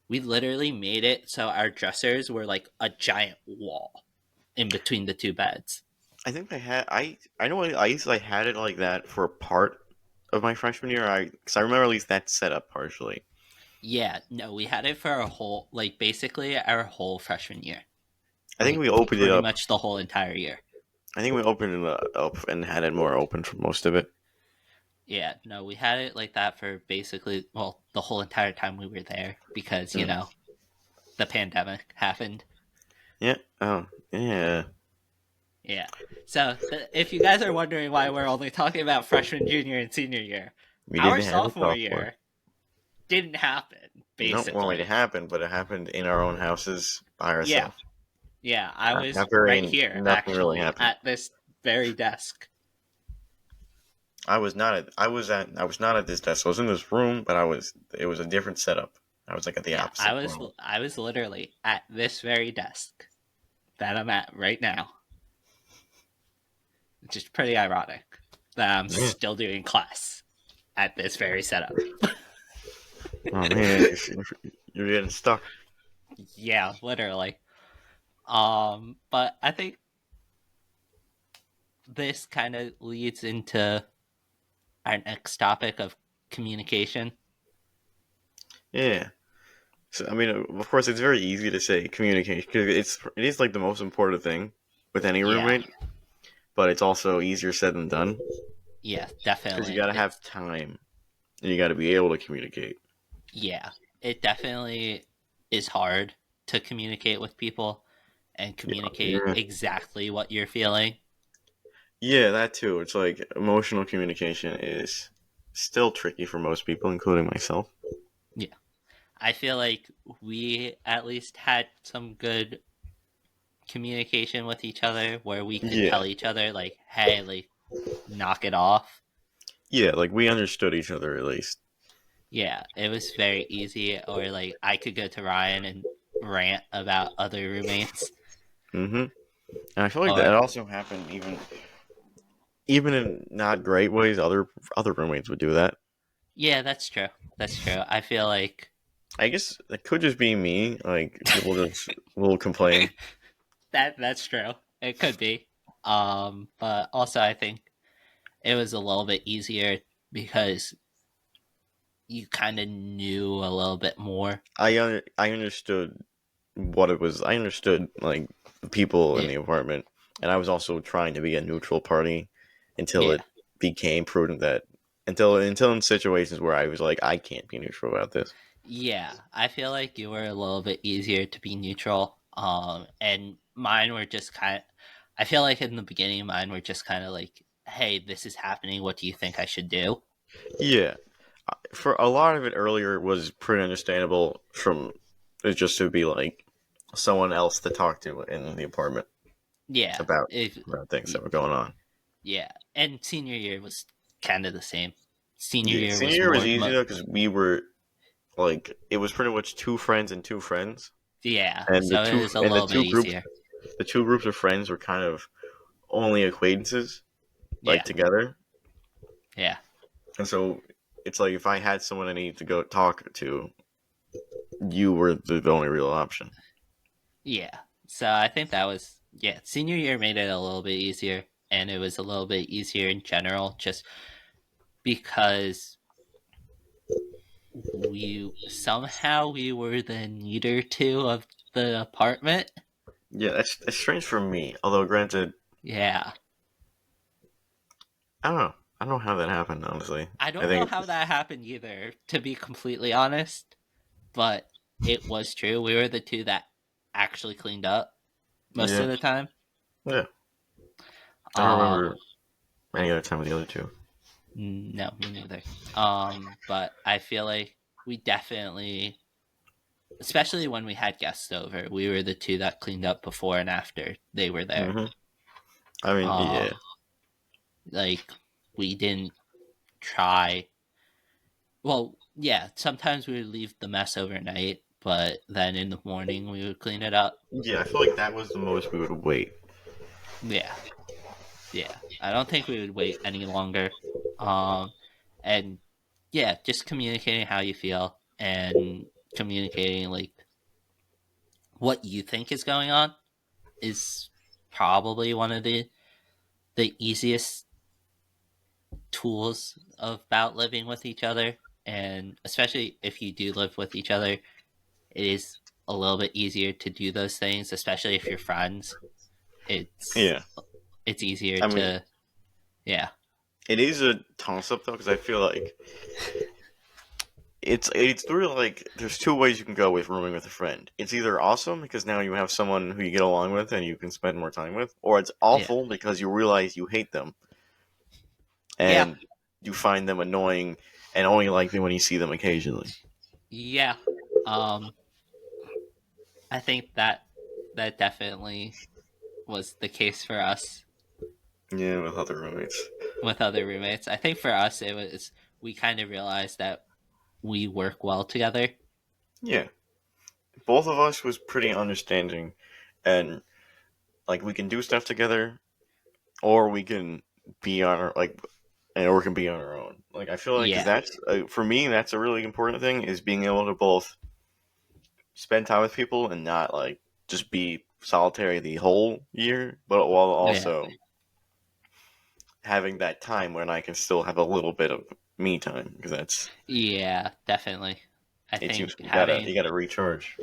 [SPEAKER 2] we literally made it so our dressers were like a giant wall in between the two beds.
[SPEAKER 1] I think I know I used to, I had it like that for a part of my freshman year. Because I remember at least that set up partially.
[SPEAKER 2] Yeah, no, we had it for our whole, like, basically our whole freshman year,
[SPEAKER 1] I think
[SPEAKER 2] like
[SPEAKER 1] we opened it
[SPEAKER 2] pretty
[SPEAKER 1] up.
[SPEAKER 2] much the whole entire year.
[SPEAKER 1] I think we opened it up and had it more open for most of it.
[SPEAKER 2] Yeah, no, we had it like that for basically, well, the whole entire time we were there because,
[SPEAKER 1] Mm.
[SPEAKER 2] the pandemic happened.
[SPEAKER 1] Yeah. Oh, yeah.
[SPEAKER 2] Yeah. So, if you guys are wondering why we're only talking about freshman, junior, and senior year,
[SPEAKER 1] We
[SPEAKER 2] our
[SPEAKER 1] didn't have a
[SPEAKER 2] sophomore
[SPEAKER 1] sophomore.
[SPEAKER 2] year didn't happen,
[SPEAKER 1] No, well, it
[SPEAKER 2] basically.
[SPEAKER 1] happened, but it happened in our own houses by
[SPEAKER 2] Yeah.
[SPEAKER 1] ourselves.
[SPEAKER 2] Yeah, I was
[SPEAKER 1] After
[SPEAKER 2] right here,
[SPEAKER 1] nothing really
[SPEAKER 2] actually,
[SPEAKER 1] happened.
[SPEAKER 2] at this very desk.
[SPEAKER 1] I was not at this desk. I was in this room, but it was a different setup. I was like at the
[SPEAKER 2] Yeah,
[SPEAKER 1] opposite corner.
[SPEAKER 2] I was literally at this very desk that I'm at right now. Which is pretty ironic that I'm
[SPEAKER 1] Yeah.
[SPEAKER 2] still doing class at this very setup.
[SPEAKER 1] Oh man, you're getting stuck.
[SPEAKER 2] Yeah, literally. But I think this kind of leads into our next topic of communication.
[SPEAKER 1] Yeah. So I mean, of course, it's very easy to say communication because it is like the most important thing with any
[SPEAKER 2] Yeah,
[SPEAKER 1] roommate, but it's also easier said than done
[SPEAKER 2] yeah,
[SPEAKER 1] because you
[SPEAKER 2] definitely.
[SPEAKER 1] got to have time and you got to be able to communicate.
[SPEAKER 2] Yeah, it definitely is hard to communicate with people and communicate
[SPEAKER 1] Yeah.
[SPEAKER 2] exactly what you're feeling.
[SPEAKER 1] Yeah, that too. It's like emotional communication is still tricky for most people, including myself.
[SPEAKER 2] Yeah. I feel like we at least had some good communication with each other where we could
[SPEAKER 1] Yeah.
[SPEAKER 2] tell each other like, hey, like, knock it off.
[SPEAKER 1] Yeah, like we understood each other at least.
[SPEAKER 2] Yeah, it was very easy. Or like I could go to Ryan and rant about other roommates.
[SPEAKER 1] Mm-hmm. And I feel like
[SPEAKER 2] Or
[SPEAKER 1] that also happened even in not great ways. Other roommates would do that.
[SPEAKER 2] yeah, that's true. That's true. I feel like
[SPEAKER 1] I guess it could just be me. Like people just will complain.
[SPEAKER 2] that's true. It could be. But also I think it was a little bit easier because you kind of knew a little bit more.
[SPEAKER 1] I understood what it was. I understood like the people in
[SPEAKER 2] Yeah,
[SPEAKER 1] the apartment, and I was also trying to be a neutral party until
[SPEAKER 2] yeah,
[SPEAKER 1] it became prudent that until in situations where I was like I can't be neutral about this.
[SPEAKER 2] yeah. I feel like you were a little bit easier to be neutral. And mine were just kind of. I feel like in the beginning, mine were just kind of like, "Hey, this is happening. What do you think I should do?"
[SPEAKER 1] Yeah, for a lot of it earlier was pretty understandable from it just to be like someone else to talk to in the apartment
[SPEAKER 2] Yeah,
[SPEAKER 1] about
[SPEAKER 2] if
[SPEAKER 1] things that were going on.
[SPEAKER 2] yeah, and senior year was kind of the same. Senior
[SPEAKER 1] Yeah,
[SPEAKER 2] year
[SPEAKER 1] senior
[SPEAKER 2] was
[SPEAKER 1] year was
[SPEAKER 2] more,
[SPEAKER 1] easy though because we were like it was pretty much two friends and two friends,
[SPEAKER 2] yeah.
[SPEAKER 1] and
[SPEAKER 2] So it was a
[SPEAKER 1] the
[SPEAKER 2] little bit
[SPEAKER 1] two groups
[SPEAKER 2] easier.
[SPEAKER 1] the two groups of friends were kind of only acquaintances like
[SPEAKER 2] Yeah,
[SPEAKER 1] together,
[SPEAKER 2] yeah,
[SPEAKER 1] and so it's like if I had someone I needed to go talk to, you were the only real option.
[SPEAKER 2] yeah. So I think that was yeah. Senior year made it a little bit easier, and it was a little bit easier in general, just because we were the neater two of the apartment.
[SPEAKER 1] Yeah, that's strange for me. Although granted,
[SPEAKER 2] Yeah,
[SPEAKER 1] I don't know. I don't know how that happened. Honestly,
[SPEAKER 2] I
[SPEAKER 1] I
[SPEAKER 2] don't know
[SPEAKER 1] think
[SPEAKER 2] how that happened either, to be completely honest, but it was true. We were the two that actually cleaned up most
[SPEAKER 1] yeah,
[SPEAKER 2] of the time.
[SPEAKER 1] yeah. I don't
[SPEAKER 2] Um,
[SPEAKER 1] remember any other time with the other two.
[SPEAKER 2] no, me neither. But I feel like we definitely, especially when we had guests over, we were the two that cleaned up before and after they were there.
[SPEAKER 1] Hmm. I mean,
[SPEAKER 2] Uh,
[SPEAKER 1] yeah,
[SPEAKER 2] like we didn't try. Well, yeah, sometimes we would leave the mess overnight, but then in the morning we would clean it up.
[SPEAKER 1] yeah. I feel like that was the most we would wait.
[SPEAKER 2] Yeah, yeah. I don't think we would wait any longer. Um, and yeah, just communicating how you feel and communicating like what you think is going on is probably one of the easiest tools about living with each other. And especially if you do live with each other, it is a little bit easier to do those things, especially if you're friends. It's
[SPEAKER 1] Yeah,
[SPEAKER 2] it's easier
[SPEAKER 1] I mean,
[SPEAKER 2] to, yeah,
[SPEAKER 1] it is a toss up though because I feel like it's really like there's two ways you can go with rooming with a friend. It's either awesome because now you have someone who you get along with and you can spend more time with, or it's
[SPEAKER 2] yeah,
[SPEAKER 1] awful because you realize you hate them
[SPEAKER 2] yeah,
[SPEAKER 1] and you find them annoying and only like them when you see them occasionally.
[SPEAKER 2] yeah. Um, I think that definitely was the case for us
[SPEAKER 1] Yeah, with other roommates.
[SPEAKER 2] with other roommates. I think for us it was, we kind of realized that we work well together.
[SPEAKER 1] Yeah, both of us was pretty understanding, and like we can do stuff together, or we can be on our like, or we can be on our own. Like I feel like because
[SPEAKER 2] Yeah,
[SPEAKER 1] that's for me that's a really important thing is being able to both spend time with people and not like just be solitary the whole year, but while
[SPEAKER 2] yeah,
[SPEAKER 1] also having that time when I can still have a little bit of me time because that's
[SPEAKER 2] yeah, definitely. I
[SPEAKER 1] it's
[SPEAKER 2] think
[SPEAKER 1] you
[SPEAKER 2] having,
[SPEAKER 1] gotta recharge.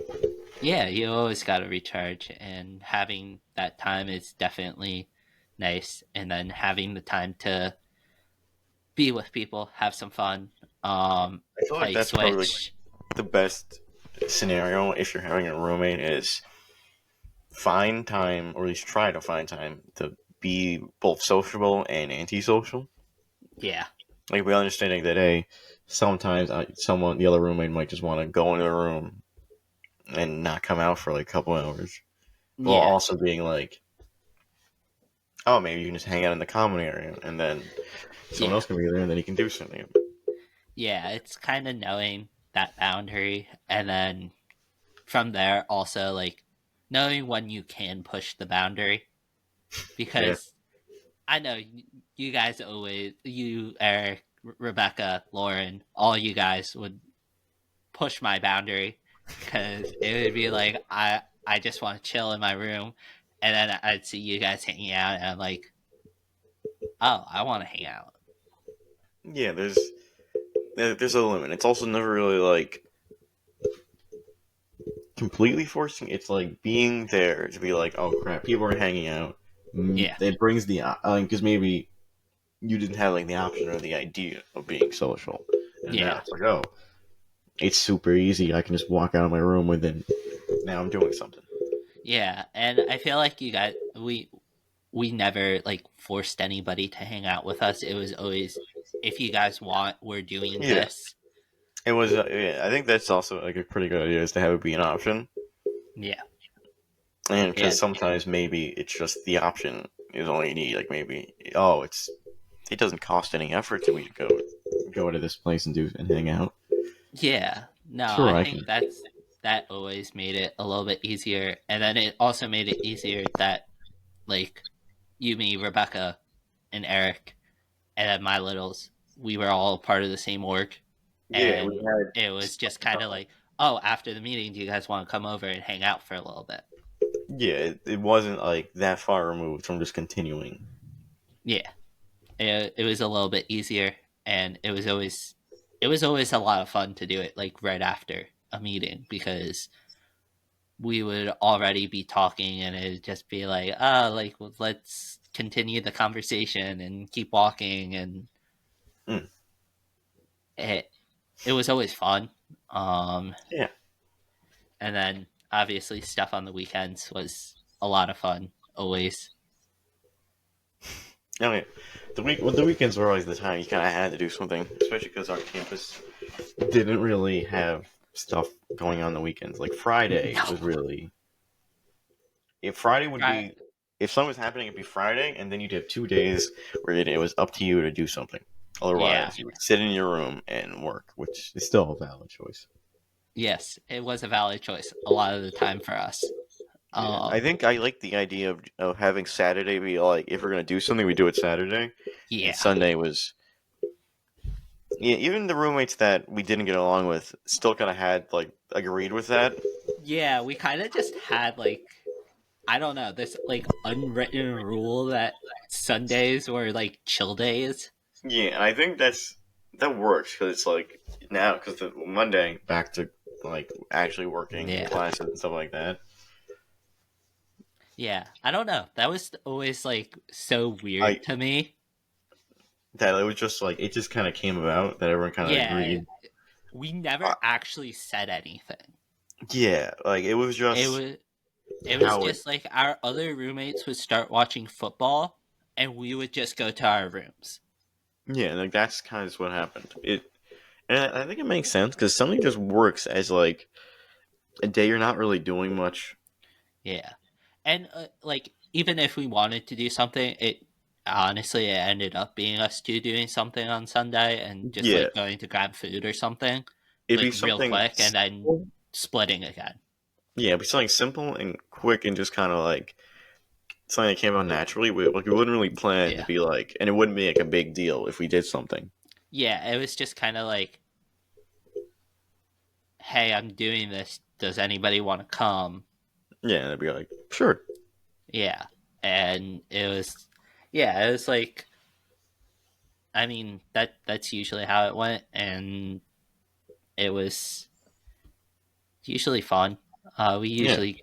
[SPEAKER 2] yeah, you always got to recharge, and having that time is definitely nice. And then having the time to be with people, have some fun,
[SPEAKER 1] I feel like
[SPEAKER 2] play
[SPEAKER 1] that's probably like
[SPEAKER 2] Switch.
[SPEAKER 1] the best scenario if you're having a roommate is find time or at least try to find time to be both sociable and antisocial.
[SPEAKER 2] Yeah,
[SPEAKER 1] Like we understanding that hey, sometimes someone the other roommate might just want to go into the room and not come out for like a couple hours, while
[SPEAKER 2] yeah,
[SPEAKER 1] also being like, oh, maybe you can just hang out in the common area and then someone
[SPEAKER 2] yeah,
[SPEAKER 1] else can be there and then you can do something.
[SPEAKER 2] yeah. It's kind of knowing that boundary, and then from there, also like knowing when you can push the boundary,
[SPEAKER 1] Yeah,
[SPEAKER 2] because I know you guys always, you, Eric, Rebecca, Lauren, all you guys would push my boundary because it would be like I just want to chill in my room, and then I'd see you guys hanging out, and I'm like, oh, I want to hang out.
[SPEAKER 1] yeah. There's a limit. It's also never really like completely forcing. It's like being there to be like, oh crap, people are hanging out.
[SPEAKER 2] Yeah,
[SPEAKER 1] It brings the because maybe you didn't have like the option or the idea of being social, and now
[SPEAKER 2] yeah,
[SPEAKER 1] it's like, oh, it's super easy. I can just walk out of my room within. Now I'm doing something.
[SPEAKER 2] yeah. And I feel like you guys, we never like forced anybody to hang out with us. It was always, if you guys want, we're doing
[SPEAKER 1] Yeah,
[SPEAKER 2] this.
[SPEAKER 1] it was. Yeah, I think that's also like a pretty good idea is to have it be an option,
[SPEAKER 2] Yeah,
[SPEAKER 1] and
[SPEAKER 2] yeah,
[SPEAKER 1] because sometimes maybe it's just the option is all you need. Like maybe oh, it doesn't cost any effort to me to go to this place and do and hang out.
[SPEAKER 2] yeah. No,
[SPEAKER 1] Sure,
[SPEAKER 2] I
[SPEAKER 1] I can.
[SPEAKER 2] think that always made it a little bit easier, and then it also made it easier that like you, me, Rebecca, and Eric, and then my littles, we were all part of the same org,
[SPEAKER 1] Yeah, we
[SPEAKER 2] and
[SPEAKER 1] had.
[SPEAKER 2] it was just kind of like, oh, after the meeting, do you guys want to come over and hang out for a little bit?
[SPEAKER 1] Yeah, it wasn't like that far removed from just continuing.
[SPEAKER 2] Yeah, it was a little bit easier, and it was always a lot of fun to do it like right after a meeting, because we would already be talking, and it'd just be like, oh, like, well, let's continue the conversation and keep walking, and
[SPEAKER 1] Mm,
[SPEAKER 2] it it was always fun. Um,
[SPEAKER 1] yeah.
[SPEAKER 2] and then obviously stuff on the weekends was a lot of fun always.
[SPEAKER 1] I mean, the weekends were always the time you kind of had to do something, especially because our campus didn't really have stuff going on the weekends. Like Friday
[SPEAKER 2] No,
[SPEAKER 1] was really. If Friday would
[SPEAKER 2] right?
[SPEAKER 1] be. if something was happening, it'd be Friday, and then you'd have 2 days where it was up to you to do something.
[SPEAKER 2] Yeah.
[SPEAKER 1] Otherwise, you would sit in your room and work, which is still a valid choice.
[SPEAKER 2] Yes, it was a valid choice a lot of the time for us.
[SPEAKER 1] Yeah, I think I like the idea of having Saturday be like, if we're gonna do something, we do it Saturday, and
[SPEAKER 2] Yeah.
[SPEAKER 1] Sunday was, yeah. Even the roommates that we didn't get along with still kind of had like agreed with that.
[SPEAKER 2] Yeah, we kind of just had like, I don't know, this like unwritten rule that Sundays were like chill days.
[SPEAKER 1] Yeah, and I think that works because it's like now because the Monday back to like actually working
[SPEAKER 2] Yeah.
[SPEAKER 1] classes and stuff like that.
[SPEAKER 2] Yeah. I don't know. That was always like so
[SPEAKER 1] I
[SPEAKER 2] weird to me.
[SPEAKER 1] that it was just like it just kind of came about that everyone kind of
[SPEAKER 2] Yeah.
[SPEAKER 1] agreed.
[SPEAKER 2] We never
[SPEAKER 1] Uh,
[SPEAKER 2] actually said anything.
[SPEAKER 1] yeah, like it was
[SPEAKER 2] It
[SPEAKER 1] just
[SPEAKER 2] was it was
[SPEAKER 1] how it.
[SPEAKER 2] just like our other roommates would start watching football and we would just go to our rooms.
[SPEAKER 1] Yeah, like that's kind of what happened. And I think it makes sense because something just works as like a day you're not really doing much.
[SPEAKER 2] Yeah. And like even if we wanted to do something, it honestly it ended up being us two doing something on Sunday and just
[SPEAKER 1] Yeah,
[SPEAKER 2] like going to grab food or something
[SPEAKER 1] it'd
[SPEAKER 2] like
[SPEAKER 1] be
[SPEAKER 2] real
[SPEAKER 1] something.
[SPEAKER 2] quick and then splitting again.
[SPEAKER 1] Yeah, it'd be something simple and quick and just kind of like something that came out naturally. We wouldn't really plan to
[SPEAKER 2] Yeah.
[SPEAKER 1] be like, and it wouldn't be like a big deal if we did something.
[SPEAKER 2] Yeah, it was just kind of like, hey, I'm doing this. Does anybody want to come?
[SPEAKER 1] Yeah, and it'd be like, sure.
[SPEAKER 2] Yeah. And it was yeah, it was like I mean that's usually how it went and it was usually fun. We
[SPEAKER 1] Yeah,
[SPEAKER 2] usually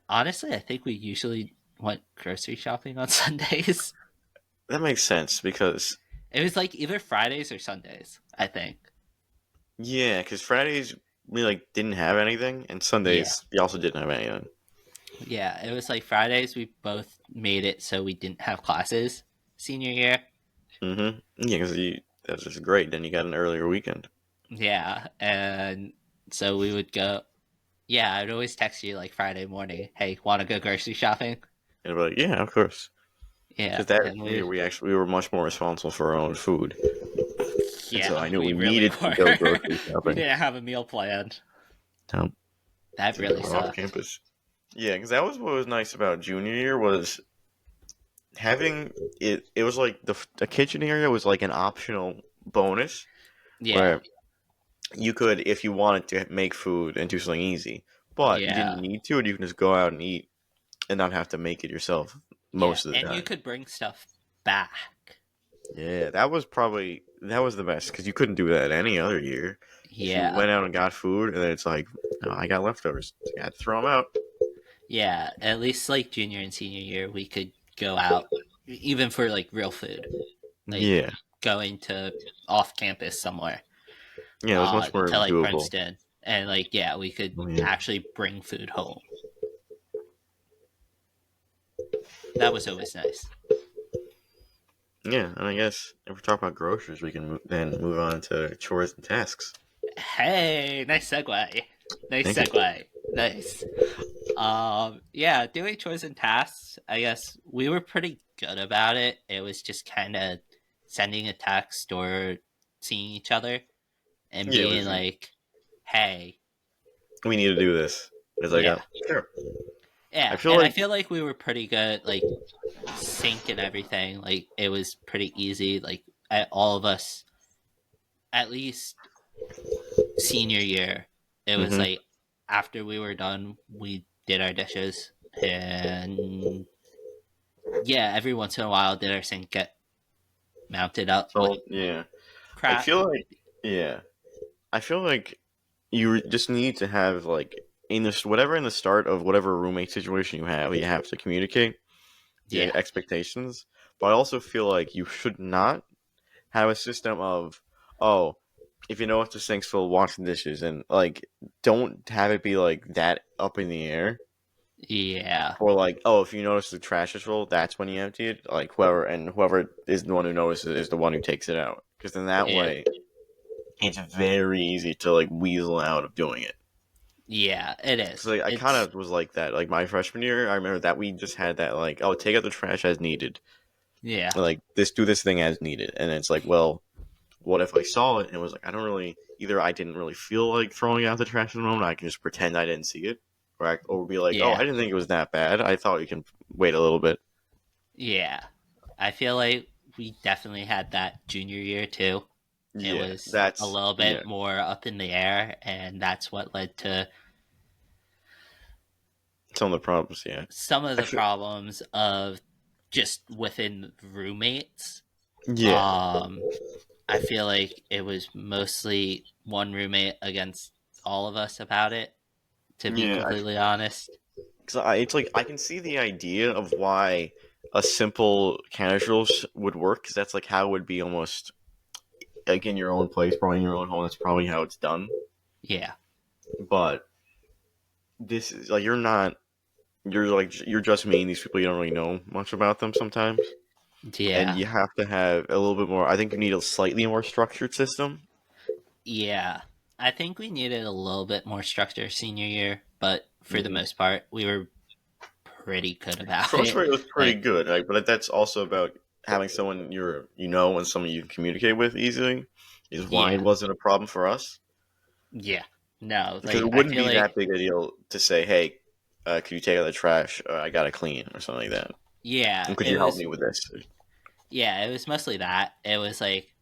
[SPEAKER 2] honestly I think we usually went grocery shopping on Sundays.
[SPEAKER 1] that makes sense because
[SPEAKER 2] It was like either Fridays or Sundays, I think.
[SPEAKER 1] yeah, because Fridays we like didn't have anything, and
[SPEAKER 2] Yeah.
[SPEAKER 1] Sundays we also didn't have anything.
[SPEAKER 2] Yeah, it was like Fridays we both made it so we didn't have classes senior year.
[SPEAKER 1] Mm-hmm. Yeah, because that's just great. Then you got an earlier weekend.
[SPEAKER 2] Yeah, and so we would go. Yeah, I'd always text you like Friday morning. Hey, want to go grocery shopping?
[SPEAKER 1] And we're like, yeah, of course.
[SPEAKER 2] Yeah,
[SPEAKER 1] Because that
[SPEAKER 2] and
[SPEAKER 1] year we were much more responsible for our own food, and so
[SPEAKER 2] yeah,
[SPEAKER 1] I knew
[SPEAKER 2] we
[SPEAKER 1] we
[SPEAKER 2] really
[SPEAKER 1] needed to
[SPEAKER 2] were.
[SPEAKER 1] go grocery
[SPEAKER 2] We
[SPEAKER 1] shopping.
[SPEAKER 2] didn't have a meal plan.
[SPEAKER 1] Um,
[SPEAKER 2] That
[SPEAKER 1] to go
[SPEAKER 2] really
[SPEAKER 1] off
[SPEAKER 2] sucked.
[SPEAKER 1] campus. Yeah, because that was what was nice about junior year was having it. It was like the kitchen area was like an optional bonus
[SPEAKER 2] Yeah,
[SPEAKER 1] where you could, if you wanted to, make food and do something easy, but you didn't
[SPEAKER 2] yeah,
[SPEAKER 1] need to, and you can just go out and eat and not have to make it yourself
[SPEAKER 2] yeah,
[SPEAKER 1] most of the
[SPEAKER 2] and you
[SPEAKER 1] time.
[SPEAKER 2] could bring stuff back.
[SPEAKER 1] Yeah, that was the best because you couldn't do that any other year. If you
[SPEAKER 2] Yeah,
[SPEAKER 1] went out and got food, and then it's like, oh, I got leftovers, I had to throw them out.
[SPEAKER 2] yeah. At least like junior and senior year, we could go out even for like real food, like
[SPEAKER 1] Yeah,
[SPEAKER 2] going to off campus somewhere,
[SPEAKER 1] yeah, it was much more
[SPEAKER 2] to like
[SPEAKER 1] doable.
[SPEAKER 2] Princeton, and like yeah, we could
[SPEAKER 1] Oh, yeah,
[SPEAKER 2] actually bring food home. That was always nice.
[SPEAKER 1] yeah, and I guess if we're talking about groceries, we can then move on to chores and tasks.
[SPEAKER 2] Hey, nice segue. Nice
[SPEAKER 1] Thank you.
[SPEAKER 2] segue. Nice. Yeah, doing chores and tasks, I guess we were pretty good about it. It was just kind of sending a text or seeing each other and
[SPEAKER 1] Yeah, it
[SPEAKER 2] being
[SPEAKER 1] was.
[SPEAKER 2] like, hey,
[SPEAKER 1] We need to do this. It's like,
[SPEAKER 2] yeah.
[SPEAKER 1] sure. I
[SPEAKER 2] Yeah,
[SPEAKER 1] feel
[SPEAKER 2] and I
[SPEAKER 1] like,
[SPEAKER 2] feel like we were pretty good, like sync and everything. Like it was pretty easy. Like all of us, at least senior year, it was
[SPEAKER 1] hmm
[SPEAKER 2] like after we were done, we did our dishes, and yeah, every once in a while, did our sink get mounted up with
[SPEAKER 1] so yeah, I
[SPEAKER 2] crap?
[SPEAKER 1] feel like, yeah, I feel like just need to have like in this whatever in the start of whatever roommate situation you have to communicate
[SPEAKER 2] Yeah,
[SPEAKER 1] your expectations. But I also feel like you should not have a system of, oh, if you know if the sink's full, wash the dishes, and like don't have it be like that up in the air.
[SPEAKER 2] yeah,
[SPEAKER 1] Or like, oh, if you notice the trash is full, that's when you empty it. Like whoever is the one who notices is the one who takes it out. Because in that
[SPEAKER 2] yeah,
[SPEAKER 1] way, it's very easy to like weasel out of doing it.
[SPEAKER 2] Yeah, it
[SPEAKER 1] Because
[SPEAKER 2] is.
[SPEAKER 1] like, I kind
[SPEAKER 2] It's
[SPEAKER 1] of was like that. Like my freshman year, I remember that we just had that like, oh, take out the trash as needed.
[SPEAKER 2] yeah,
[SPEAKER 1] Like this, do this thing as needed. And it's like, well, what if I saw it and it was like, I don't really either. I didn't really feel like throwing out the trash in the moment. I can just pretend I didn't see it, or be like, oh, I
[SPEAKER 2] yeah,
[SPEAKER 1] didn't think it was that bad. I thought you can wait a little bit.
[SPEAKER 2] yeah. I feel like we definitely had that junior year too. It
[SPEAKER 1] Yeah,
[SPEAKER 2] was a
[SPEAKER 1] that's
[SPEAKER 2] little
[SPEAKER 1] yeah.
[SPEAKER 2] bit more up in the air, and that's what led to
[SPEAKER 1] Some of the problems. Yeah,
[SPEAKER 2] some of the
[SPEAKER 1] actually,
[SPEAKER 2] problems of just within roommates.
[SPEAKER 1] yeah,
[SPEAKER 2] Um, I feel like it was mostly one roommate against all of us about it, to be
[SPEAKER 1] yeah.
[SPEAKER 2] completely honest.
[SPEAKER 1] Because it's like I can see the idea of why a simple casuals would work. Because that's like how it would be almost like in your own place, probably in your own home. That's probably how it's done.
[SPEAKER 2] Yeah,
[SPEAKER 1] But this is like you're not. You're like you're just meeting these people. You don't really know much about them sometimes, and
[SPEAKER 2] yeah,
[SPEAKER 1] you have to have a little bit more. I think you need a slightly more structured system.
[SPEAKER 2] yeah. I think we needed a little bit more structure senior year, but for the
[SPEAKER 1] Mm-hmm.
[SPEAKER 2] most part, we were pretty good about
[SPEAKER 1] First
[SPEAKER 2] it.
[SPEAKER 1] rate was pretty
[SPEAKER 2] Like,
[SPEAKER 1] good, like, but that's also about having someone you know and someone you can communicate with easily. Is why it
[SPEAKER 2] yeah,
[SPEAKER 1] wasn't a problem for us
[SPEAKER 2] yeah. No,
[SPEAKER 1] because
[SPEAKER 2] like,
[SPEAKER 1] it
[SPEAKER 2] I
[SPEAKER 1] wouldn't
[SPEAKER 2] feel
[SPEAKER 1] be that
[SPEAKER 2] like,
[SPEAKER 1] big a deal to say, "Hey, could you take out the trash? I gotta clean or something like that.
[SPEAKER 2] yeah,
[SPEAKER 1] And could you help me with this?"
[SPEAKER 2] yeah, it was mostly that. It was like,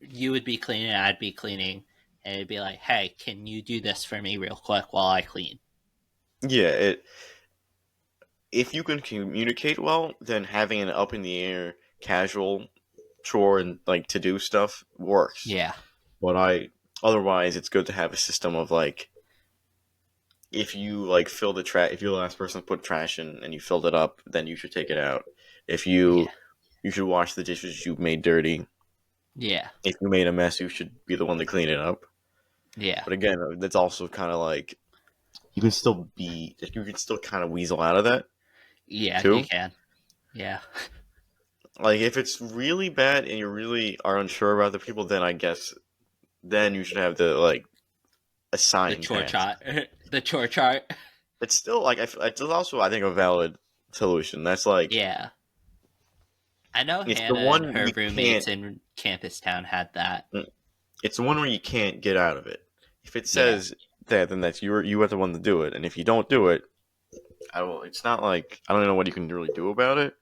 [SPEAKER 2] you would be cleaning, I'd be cleaning, and it'd be like, hey, can you do this for me real quick while I clean?
[SPEAKER 1] Yeah, it if you can communicate well, then having an up in the air casual chore and like to do stuff works.
[SPEAKER 2] Yeah,
[SPEAKER 1] But I otherwise, it's good to have a system of like if you like fill the trash, if you're the last person to put trash in and you filled it up, then you should take it out. If
[SPEAKER 2] yeah,
[SPEAKER 1] you should wash the dishes you made dirty.
[SPEAKER 2] yeah,
[SPEAKER 1] If you made a mess, you should be the one to clean it up.
[SPEAKER 2] yeah,
[SPEAKER 1] But again, that's also kind of like you can still kind of weasel out of that
[SPEAKER 2] yeah, you
[SPEAKER 1] too.
[SPEAKER 2] can. Yeah.
[SPEAKER 1] Like if it's really bad and you really are unsure about the people, then I guess then you should have to like
[SPEAKER 2] The
[SPEAKER 1] assign
[SPEAKER 2] chore
[SPEAKER 1] tasks.
[SPEAKER 2] chart. The chore chart.
[SPEAKER 1] It's still like it's also I think a valid solution. That's like
[SPEAKER 2] Yeah. I know
[SPEAKER 1] it's the
[SPEAKER 2] Hannah and
[SPEAKER 1] one
[SPEAKER 2] her
[SPEAKER 1] you can't.
[SPEAKER 2] roommates in Campus Town had that.
[SPEAKER 1] It's the one where you can't get out of it. If it
[SPEAKER 2] Yeah.
[SPEAKER 1] says that, then that's you are the one to do it. And if you don't do it, I will. It's not like I don't know what you can really do about it,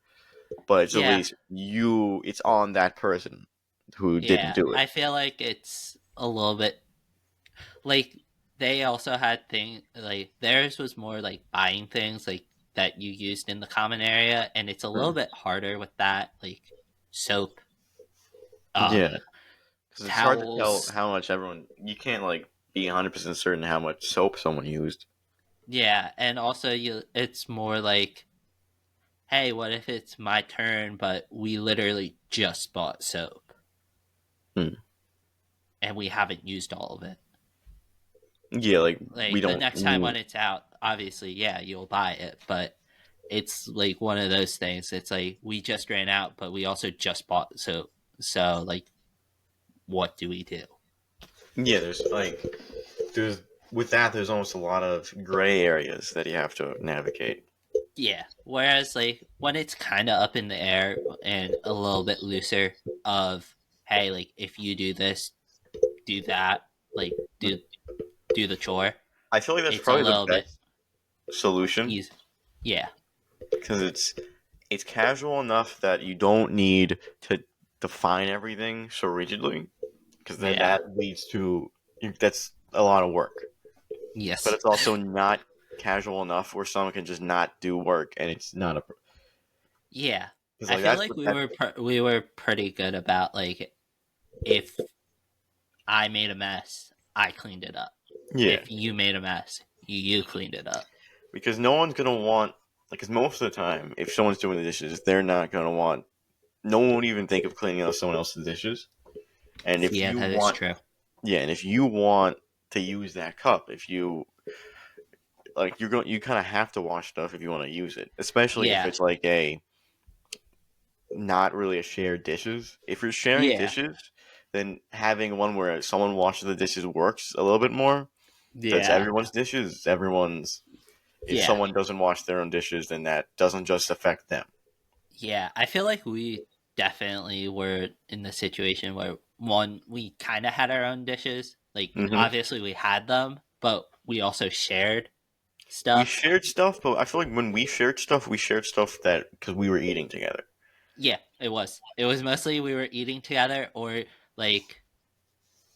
[SPEAKER 1] but it's at
[SPEAKER 2] Yeah.
[SPEAKER 1] least you. It's on that person who didn't
[SPEAKER 2] Yeah.
[SPEAKER 1] do it.
[SPEAKER 2] I feel like it's a little bit like they also had thing like theirs was more like buying things like that you used in the common area, and it's a little
[SPEAKER 1] Hmm.
[SPEAKER 2] bit harder with that, like soap,
[SPEAKER 1] Yeah,
[SPEAKER 2] um
[SPEAKER 1] because it's hard to tell
[SPEAKER 2] towels.
[SPEAKER 1] how much everyone. You can't like be 100% certain how much soap someone used.
[SPEAKER 2] Yeah, and also you it's more like, hey, what if it's my turn but we literally just bought soap
[SPEAKER 1] Hmm.
[SPEAKER 2] and we haven't used all of it.
[SPEAKER 1] Yeah, like we
[SPEAKER 2] Like the
[SPEAKER 1] don't.
[SPEAKER 2] next time when it's out, obviously, yeah, you'll buy it, but it's like one of those things. It's like we just ran out, but we also just bought soap. So like, what do we do?
[SPEAKER 1] Yeah, there's with that. There's almost a lot of gray areas that you have to navigate.
[SPEAKER 2] Yeah. Whereas like when it's kind of up in the air and a little bit looser of, hey, like if you do this, do that, like do the chore.
[SPEAKER 1] I feel like that's
[SPEAKER 2] It's a
[SPEAKER 1] probably the
[SPEAKER 2] little bit
[SPEAKER 1] best solution
[SPEAKER 2] easy. Yeah.
[SPEAKER 1] because it's casual enough that you don't need to define everything so rigidly because then
[SPEAKER 2] Yeah.
[SPEAKER 1] that leads to that's a lot of work. But
[SPEAKER 2] Yes.
[SPEAKER 1] it's also not casual enough where someone can just not do work and it's not a
[SPEAKER 2] Yeah.
[SPEAKER 1] because
[SPEAKER 2] I
[SPEAKER 1] like
[SPEAKER 2] feel
[SPEAKER 1] that's
[SPEAKER 2] like
[SPEAKER 1] what that
[SPEAKER 2] we were pretty good about like if I made a mess, I cleaned it up.
[SPEAKER 1] yeah
[SPEAKER 2] If you made a mess, you cleaned it up.
[SPEAKER 1] because no one's gonna want like because most of the time if someone's doing the dishes they're not gonna want no one would even think of cleaning up someone else's dishes and if
[SPEAKER 2] Yeah,
[SPEAKER 1] you
[SPEAKER 2] that is
[SPEAKER 1] want
[SPEAKER 2] true.
[SPEAKER 1] yeah and if you want to use that cup if you like you're going you kind of have to wash stuff if you want to use it especially if
[SPEAKER 2] Yeah.
[SPEAKER 1] it's like a not really a shared dishes if you're sharing
[SPEAKER 2] Yeah.
[SPEAKER 1] dishes then having one where someone washes the dishes works a little bit more That's
[SPEAKER 2] Yeah,
[SPEAKER 1] everyone's dishes. Everyone's. If
[SPEAKER 2] yeah,
[SPEAKER 1] someone doesn't wash their own dishes, then that doesn't just affect them.
[SPEAKER 2] yeah. I feel like we definitely were in the situation where one, we kind of had our own dishes. Like
[SPEAKER 1] Hmm.
[SPEAKER 2] obviously we had them, but we also shared
[SPEAKER 1] We
[SPEAKER 2] stuff.
[SPEAKER 1] shared stuff, but I feel like when we shared stuff that because we were eating together.
[SPEAKER 2] Yeah, it was. It was mostly we were eating together or like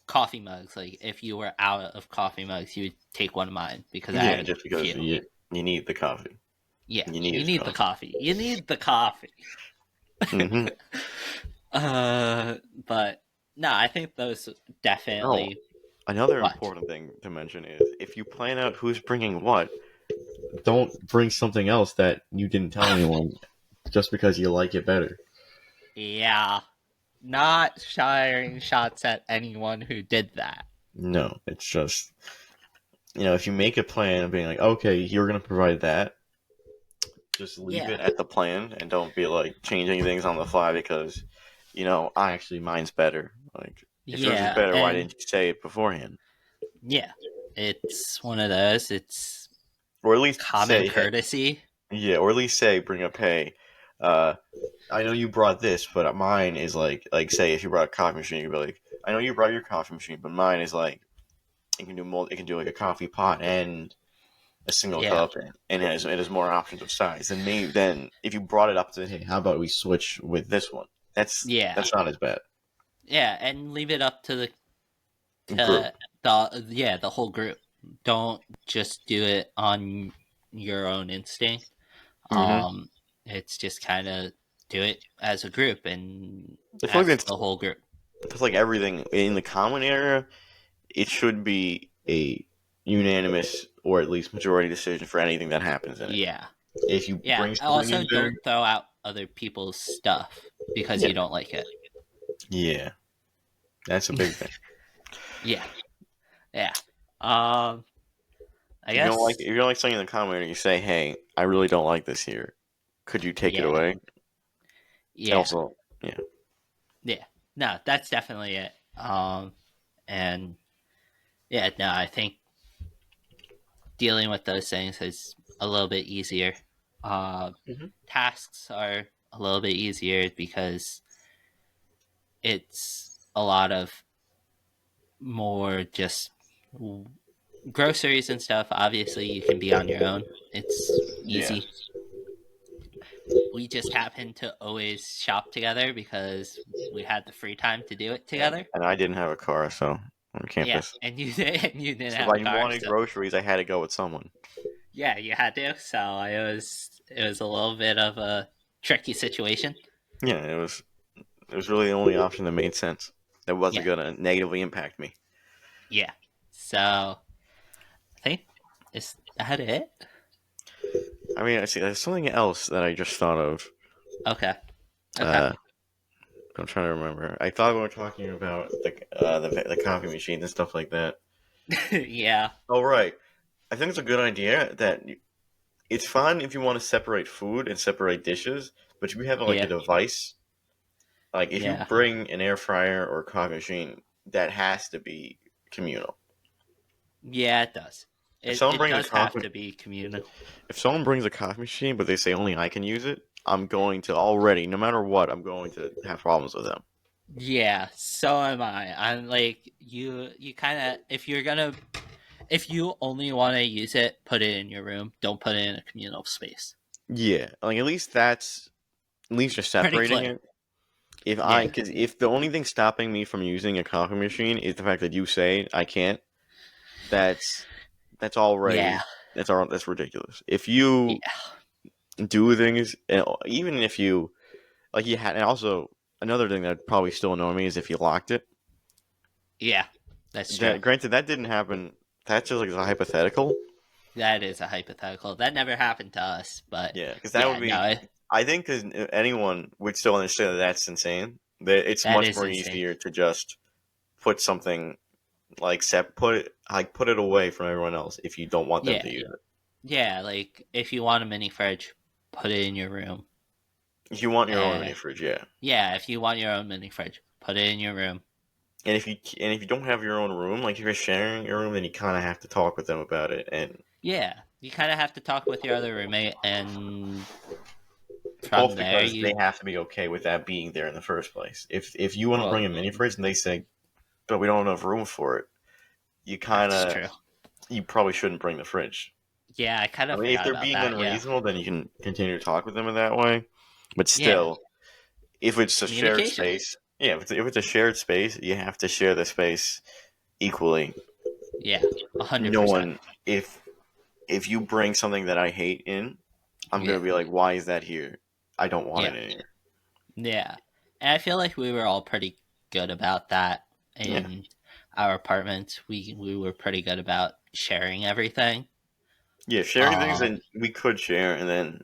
[SPEAKER 2] coffee mugs. Like if you were out of coffee mugs, you would take one of mine because I
[SPEAKER 1] Yeah,
[SPEAKER 2] had
[SPEAKER 1] just
[SPEAKER 2] a
[SPEAKER 1] because
[SPEAKER 2] few.
[SPEAKER 1] you need the coffee.
[SPEAKER 2] Yeah,
[SPEAKER 1] You
[SPEAKER 2] you
[SPEAKER 1] need
[SPEAKER 2] need the
[SPEAKER 1] coffee.
[SPEAKER 2] coffee. You need the coffee.
[SPEAKER 1] Hmm.
[SPEAKER 2] uh, but no, I think those
[SPEAKER 1] Oh,
[SPEAKER 2] definitely
[SPEAKER 1] another
[SPEAKER 2] what.
[SPEAKER 1] important thing to mention is if you plan out who's bringing what, don't bring something else that you didn't tell anyone just because you like it better.
[SPEAKER 2] Yeah, not firing shots at anyone who did that.
[SPEAKER 1] No, it's just if you make a plan of being like, okay, you're gonna provide that, just leave
[SPEAKER 2] Yeah,
[SPEAKER 1] it at the plan and don't be like changing things on the fly because, I actually mine's better. Like, if yours is
[SPEAKER 2] yeah,
[SPEAKER 1] better, why
[SPEAKER 2] and
[SPEAKER 1] didn't you say it beforehand?
[SPEAKER 2] yeah, it's one of those. It's
[SPEAKER 1] Or at least
[SPEAKER 2] common
[SPEAKER 1] say, hey,
[SPEAKER 2] courtesy.
[SPEAKER 1] yeah, or at least say, bring up, hey, uh, I know you brought this, but mine is like say if you brought a coffee machine, you'd be like, I know you brought your coffee machine, but mine is like it can do like a coffee pot and a single
[SPEAKER 2] Yeah,
[SPEAKER 1] cup, and it has more options of size. Then maybe then if you brought it up to hey, how about we switch with this one? That's
[SPEAKER 2] yeah,
[SPEAKER 1] that's not as bad.
[SPEAKER 2] yeah, and leave it up to the
[SPEAKER 1] Group.
[SPEAKER 2] to the whole group. Don't just do it on your own instinct.
[SPEAKER 1] Mm-hmm.
[SPEAKER 2] Um, it's just kind of do it as a group and
[SPEAKER 1] I feel like
[SPEAKER 2] ask
[SPEAKER 1] that's
[SPEAKER 2] the whole group.
[SPEAKER 1] that's like everything in the common area. It should be a unanimous or at least majority decision for anything that happens in it.
[SPEAKER 2] Yeah,
[SPEAKER 1] If you
[SPEAKER 2] yeah.
[SPEAKER 1] bring something
[SPEAKER 2] Also,
[SPEAKER 1] in there,
[SPEAKER 2] don't throw out other people's stuff because
[SPEAKER 1] yeah,
[SPEAKER 2] you don't like it.
[SPEAKER 1] yeah, that's a big thing.
[SPEAKER 2] Yeah, yeah. Um, I
[SPEAKER 1] If you don't like
[SPEAKER 2] guess.
[SPEAKER 1] if you don't like something in the comment, or you say, "Hey, I really don't like this here. Could you take it
[SPEAKER 2] Yeah,
[SPEAKER 1] away?"
[SPEAKER 2] yeah,
[SPEAKER 1] Also, yeah.
[SPEAKER 2] yeah. No, that's definitely it. And yeah, no, I think dealing with those things is a little bit easier. Uh,
[SPEAKER 1] Hmm.
[SPEAKER 2] Tasks are a little bit easier because it's a lot of more just groceries and stuff. Obviously, you can be on your own. It's
[SPEAKER 1] Yeah,
[SPEAKER 2] easy. We just happen to always shop together because we had the free time to do it
[SPEAKER 1] yeah.
[SPEAKER 2] together.
[SPEAKER 1] And I didn't have a car, so on
[SPEAKER 2] Yeah,
[SPEAKER 1] campus.
[SPEAKER 2] and you did, and you didn't
[SPEAKER 1] So if
[SPEAKER 2] have a
[SPEAKER 1] I
[SPEAKER 2] car,
[SPEAKER 1] wanted
[SPEAKER 2] so
[SPEAKER 1] groceries, I had to go with someone.
[SPEAKER 2] yeah, you had to. So it was a little bit of a tricky situation.
[SPEAKER 1] Yeah, it was really the only option that made sense. That wasn't
[SPEAKER 2] Yeah,
[SPEAKER 1] gonna negatively impact me.
[SPEAKER 2] yeah. So I think is that it?
[SPEAKER 1] I mean, I see. There's something else that I just thought of.
[SPEAKER 2] Okay, okay.
[SPEAKER 1] Uh, I'm trying to remember. I thought we were talking about the coffee machines and stuff like that.
[SPEAKER 2] Yeah,
[SPEAKER 1] Oh right, I think it's a good idea that it's fun if you want to separate food and separate dishes, but if you have like a
[SPEAKER 2] yeah,
[SPEAKER 1] device, like if you
[SPEAKER 2] yeah,
[SPEAKER 1] bring an air fryer or a coffee machine, that has to be communal.
[SPEAKER 2] yeah. It does.
[SPEAKER 1] If
[SPEAKER 2] It
[SPEAKER 1] someone
[SPEAKER 2] it
[SPEAKER 1] brings a
[SPEAKER 2] does have
[SPEAKER 1] coffee,
[SPEAKER 2] to be communal.
[SPEAKER 1] if someone brings a coffee machine, but they say only I can use it, I'm going to already, no matter what, I'm going to have problems with them.
[SPEAKER 2] Yeah, so am I. I'm like you. You kind of if you only want to use it, put it in your room. Don't put it in a communal space.
[SPEAKER 1] Yeah, like at least you're
[SPEAKER 2] Pretty
[SPEAKER 1] separating
[SPEAKER 2] clear.
[SPEAKER 1] it. If I,
[SPEAKER 2] Yeah,
[SPEAKER 1] because if the only thing stopping me from using a coffee machine is the fact that you say I can't, that's that's
[SPEAKER 2] yeah,
[SPEAKER 1] already that's ridiculous. If you
[SPEAKER 2] yeah,
[SPEAKER 1] do things, and even if you like you had, and also another thing that probably still annoy me is if you locked it.
[SPEAKER 2] yeah. That's true.
[SPEAKER 1] That granted, that didn't happen. That's just like a hypothetical.
[SPEAKER 2] That is a hypothetical. That never happened to us, but
[SPEAKER 1] Yeah, because that
[SPEAKER 2] yeah,
[SPEAKER 1] would
[SPEAKER 2] no,
[SPEAKER 1] be. I think because anyone would still understand that that's insane. That it's
[SPEAKER 2] that
[SPEAKER 1] much
[SPEAKER 2] is
[SPEAKER 1] more
[SPEAKER 2] insane.
[SPEAKER 1] easier to just put something like put it away from everyone else if you don't want them
[SPEAKER 2] Yeah,
[SPEAKER 1] to use it.
[SPEAKER 2] yeah. Like if you want a mini fridge, put it in your room.
[SPEAKER 1] If you want your own mini
[SPEAKER 2] And
[SPEAKER 1] fridge, yeah.
[SPEAKER 2] yeah, if you want your own mini fridge, put it in your room.
[SPEAKER 1] and if you don't have your own room, like if you're sharing your room, then you kind of have to talk with them about it. And
[SPEAKER 2] Yeah, you kind of have to talk with your other roommate, and from
[SPEAKER 1] both
[SPEAKER 2] there,
[SPEAKER 1] because they
[SPEAKER 2] you
[SPEAKER 1] have to be okay with that being there in the first place. If you want to
[SPEAKER 2] well,
[SPEAKER 1] bring a mini fridge and they say, but we don't have enough room for it, you kind
[SPEAKER 2] that's
[SPEAKER 1] of
[SPEAKER 2] true.
[SPEAKER 1] you probably shouldn't bring the fridge.
[SPEAKER 2] Yeah, I kind
[SPEAKER 1] I
[SPEAKER 2] of
[SPEAKER 1] mean, if
[SPEAKER 2] forgot
[SPEAKER 1] they're
[SPEAKER 2] about
[SPEAKER 1] being
[SPEAKER 2] that. Yeah,
[SPEAKER 1] unreasonable, then you can continue to talk with them in that way. But
[SPEAKER 2] yeah,
[SPEAKER 1] still, if it's a shared
[SPEAKER 2] communication.
[SPEAKER 1] space, yeah, if it's a shared space, you have to share the space equally.
[SPEAKER 2] Yeah, 100
[SPEAKER 1] No
[SPEAKER 2] percent.
[SPEAKER 1] one, if you bring something that I hate in, I'm gonna
[SPEAKER 2] Yeah,
[SPEAKER 1] be like, why is that here? I don't want
[SPEAKER 2] yeah,
[SPEAKER 1] it in here.
[SPEAKER 2] yeah. And I feel like we were all pretty good about that
[SPEAKER 1] Yeah,
[SPEAKER 2] in our apartment. We were pretty good about sharing everything.
[SPEAKER 1] yeah. Sharing things,
[SPEAKER 2] Um,
[SPEAKER 1] and we could share, and then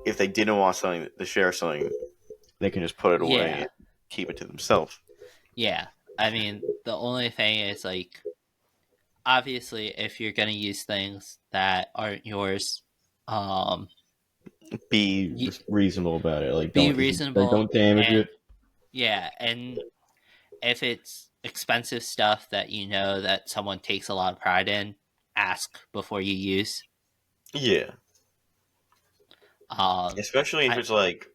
[SPEAKER 1] if they didn't want something to share something, they can just put it away
[SPEAKER 2] yeah,
[SPEAKER 1] and keep it to themselves.
[SPEAKER 2] yeah. I mean, the only thing is like obviously if you're gonna use things that aren't yours, um,
[SPEAKER 1] Be
[SPEAKER 2] you,
[SPEAKER 1] reasonable about it.
[SPEAKER 2] be
[SPEAKER 1] Like
[SPEAKER 2] reasonable
[SPEAKER 1] don't damage
[SPEAKER 2] and
[SPEAKER 1] it.
[SPEAKER 2] yeah, and if it's expensive stuff that you know that someone takes a lot of pride in, ask before you use.
[SPEAKER 1] Yeah,
[SPEAKER 2] Um,
[SPEAKER 1] especially if
[SPEAKER 2] I
[SPEAKER 1] it's like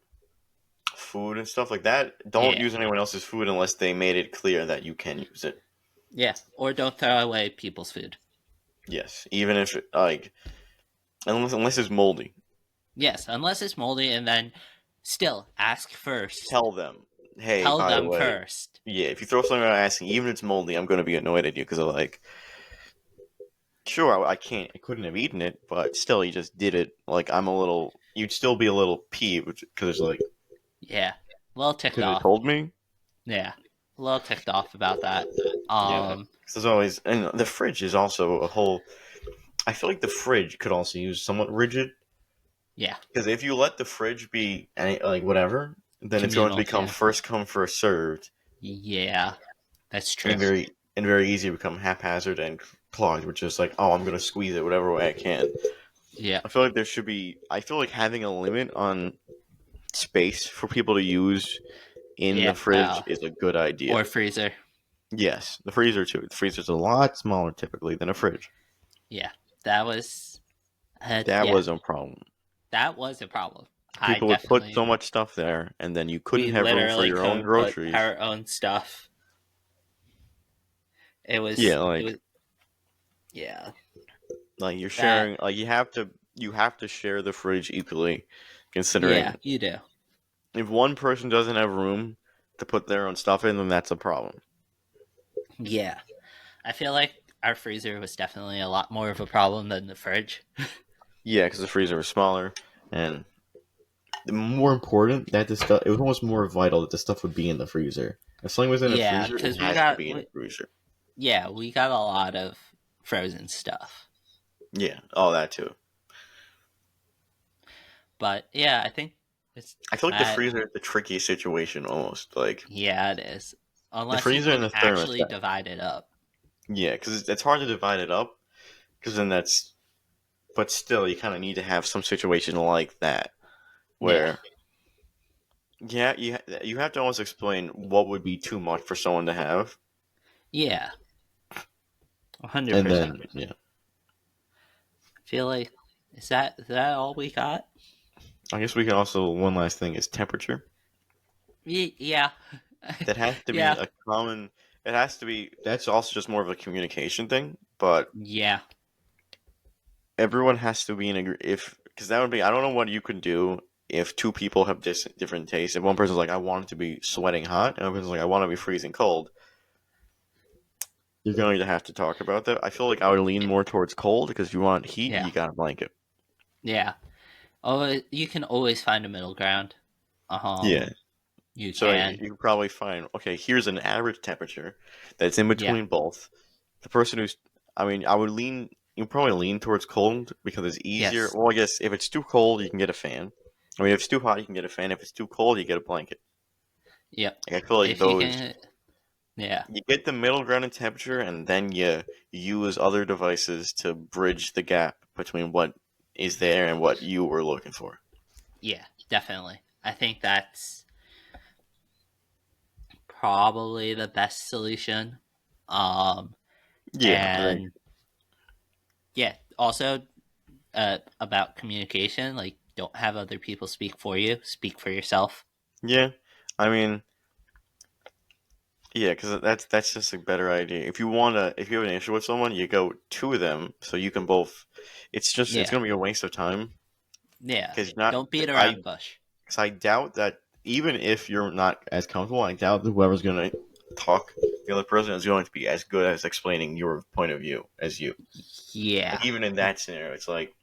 [SPEAKER 1] food and stuff like that. Don't
[SPEAKER 2] yeah,
[SPEAKER 1] use anyone else's food unless they made it clear that you can use it.
[SPEAKER 2] yeah, or don't throw away people's food.
[SPEAKER 1] Yes, even if like unless it's moldy,
[SPEAKER 2] Yes, unless it's moldy, and then still ask first.
[SPEAKER 1] tell them, hey,
[SPEAKER 2] Tell
[SPEAKER 1] by the
[SPEAKER 2] them
[SPEAKER 1] way,
[SPEAKER 2] first.
[SPEAKER 1] yeah, if you throw something out asking, even if it's moldy, I'm gonna be annoyed at you because I'm like, sure, I can't, I couldn't have eaten it, but still, you just did it. Like I'm a little, you'd still be a little peeved because it's like,
[SPEAKER 2] Yeah, a little
[SPEAKER 1] you
[SPEAKER 2] ticked
[SPEAKER 1] could have
[SPEAKER 2] off.
[SPEAKER 1] told me.
[SPEAKER 2] Yeah, a little ticked off about that.
[SPEAKER 1] Yeah, 'cause there's always, and the fridge is also a whole. I feel like the fridge could also use somewhat rigid
[SPEAKER 2] Yeah,
[SPEAKER 1] because if you let the fridge be like whatever, then it's going to
[SPEAKER 2] communal
[SPEAKER 1] become
[SPEAKER 2] too.
[SPEAKER 1] first come first served,
[SPEAKER 2] Yeah, that's true.
[SPEAKER 1] and very easy to become haphazard and clogged, which is like, oh, I'm going to squeeze it whatever way I can.
[SPEAKER 2] Yeah,
[SPEAKER 1] I feel like there should be. I feel like having a limit on space for people to use in
[SPEAKER 2] yeah.
[SPEAKER 1] the fridge is a good idea.
[SPEAKER 2] Or freezer.
[SPEAKER 1] Yes, the freezer too. The freezer's a lot smaller typically than a fridge.
[SPEAKER 2] Yeah, that was.
[SPEAKER 1] That
[SPEAKER 2] Yeah,
[SPEAKER 1] was a problem.
[SPEAKER 2] that was a problem. I
[SPEAKER 1] People would put so
[SPEAKER 2] definitely.
[SPEAKER 1] much stuff there, and then you couldn't
[SPEAKER 2] We
[SPEAKER 1] have room for
[SPEAKER 2] literally
[SPEAKER 1] your own
[SPEAKER 2] could put
[SPEAKER 1] groceries.
[SPEAKER 2] our own stuff. It was.
[SPEAKER 1] Yeah,
[SPEAKER 2] It was. Yeah.
[SPEAKER 1] like you're
[SPEAKER 2] That.
[SPEAKER 1] sharing. Like you have to share the fridge equally,
[SPEAKER 2] Yeah,
[SPEAKER 1] considering
[SPEAKER 2] you do.
[SPEAKER 1] if one person doesn't have room to put their own stuff in, then that's a problem.
[SPEAKER 2] Yeah, I feel like our freezer was definitely a lot more of a problem than the fridge.
[SPEAKER 1] Yeah, because the freezer is smaller, and more important that the stuff. It was almost more vital that the stuff would be in the freezer. If something was in the
[SPEAKER 2] Yeah,
[SPEAKER 1] freezer, it
[SPEAKER 2] because
[SPEAKER 1] has to be in the freezer.
[SPEAKER 2] we got a lot of frozen stuff.
[SPEAKER 1] Yeah, all that too.
[SPEAKER 2] But yeah, I think it's
[SPEAKER 1] I feel like the
[SPEAKER 2] that.
[SPEAKER 1] freezer is the trickiest situation almost. Like
[SPEAKER 2] Yeah, it is.
[SPEAKER 1] the
[SPEAKER 2] Unless you
[SPEAKER 1] freezer and
[SPEAKER 2] can
[SPEAKER 1] the
[SPEAKER 2] actually
[SPEAKER 1] thermostat.
[SPEAKER 2] divide it up.
[SPEAKER 1] Yeah, because it's hard to divide it up. Because then that's, but still, you kind of need to have some situation like that
[SPEAKER 2] Yeah,
[SPEAKER 1] where, yeah, you have to almost explain what would be too much for someone to have,
[SPEAKER 2] yeah, 100%.
[SPEAKER 1] and then yeah,
[SPEAKER 2] I feel like is that all we got?
[SPEAKER 1] I guess we can also one last thing is temperature.
[SPEAKER 2] Yeah,
[SPEAKER 1] That has to be
[SPEAKER 2] yeah,
[SPEAKER 1] a common. It has to be. That's also just more of a communication thing, but
[SPEAKER 2] yeah,
[SPEAKER 1] everyone has to be in agree. If because that would be. I don't know what you could do if two people have different tastes. If one person's like, I want it to be sweating hot, and one person's like, I want to be freezing cold. You're going to have to talk about that. I feel like I would lean more towards cold because if you want heat,
[SPEAKER 2] yeah,
[SPEAKER 1] you got a blanket.
[SPEAKER 2] yeah. Oh, you can always find a middle ground.
[SPEAKER 1] Yeah.
[SPEAKER 2] You
[SPEAKER 1] So you
[SPEAKER 2] can.
[SPEAKER 1] can probably find okay. Here's an average temperature that's in
[SPEAKER 2] Yeah.
[SPEAKER 1] between both. The person who's, I mean, I would lean. You probably lean towards cold because it's easier.
[SPEAKER 2] Yes.
[SPEAKER 1] Well, I guess if it's too cold, you can get a fan. I mean, if it's too hot, you can get a fan. If it's too cold, you get a blanket.
[SPEAKER 2] Yep.
[SPEAKER 1] Like, I feel like
[SPEAKER 2] If you
[SPEAKER 1] those
[SPEAKER 2] can. Yeah.
[SPEAKER 1] you get the middle ground in temperature, and then you use other devices to bridge the gap between what is there and what you were looking for.
[SPEAKER 2] Yeah. Definitely. I think that's probably the best solution. Um,
[SPEAKER 1] Yeah, I think.
[SPEAKER 2] and yeah, also about communication, like don't have other people speak for you, speak for yourself.
[SPEAKER 1] Yeah, I mean, yeah, because that's just a better idea. If you have an issue with someone, you go to them so you can both. It's
[SPEAKER 2] Yeah,
[SPEAKER 1] gonna be a waste of time
[SPEAKER 2] yeah.
[SPEAKER 1] because not
[SPEAKER 2] Don't beat around
[SPEAKER 1] I
[SPEAKER 2] the bush.
[SPEAKER 1] because I doubt that even if you're not as comfortable, I doubt that whoever's gonna talk the other person is going to be as good as explaining your point of view as you. Like
[SPEAKER 2] Yeah,
[SPEAKER 1] even in that scenario, it's like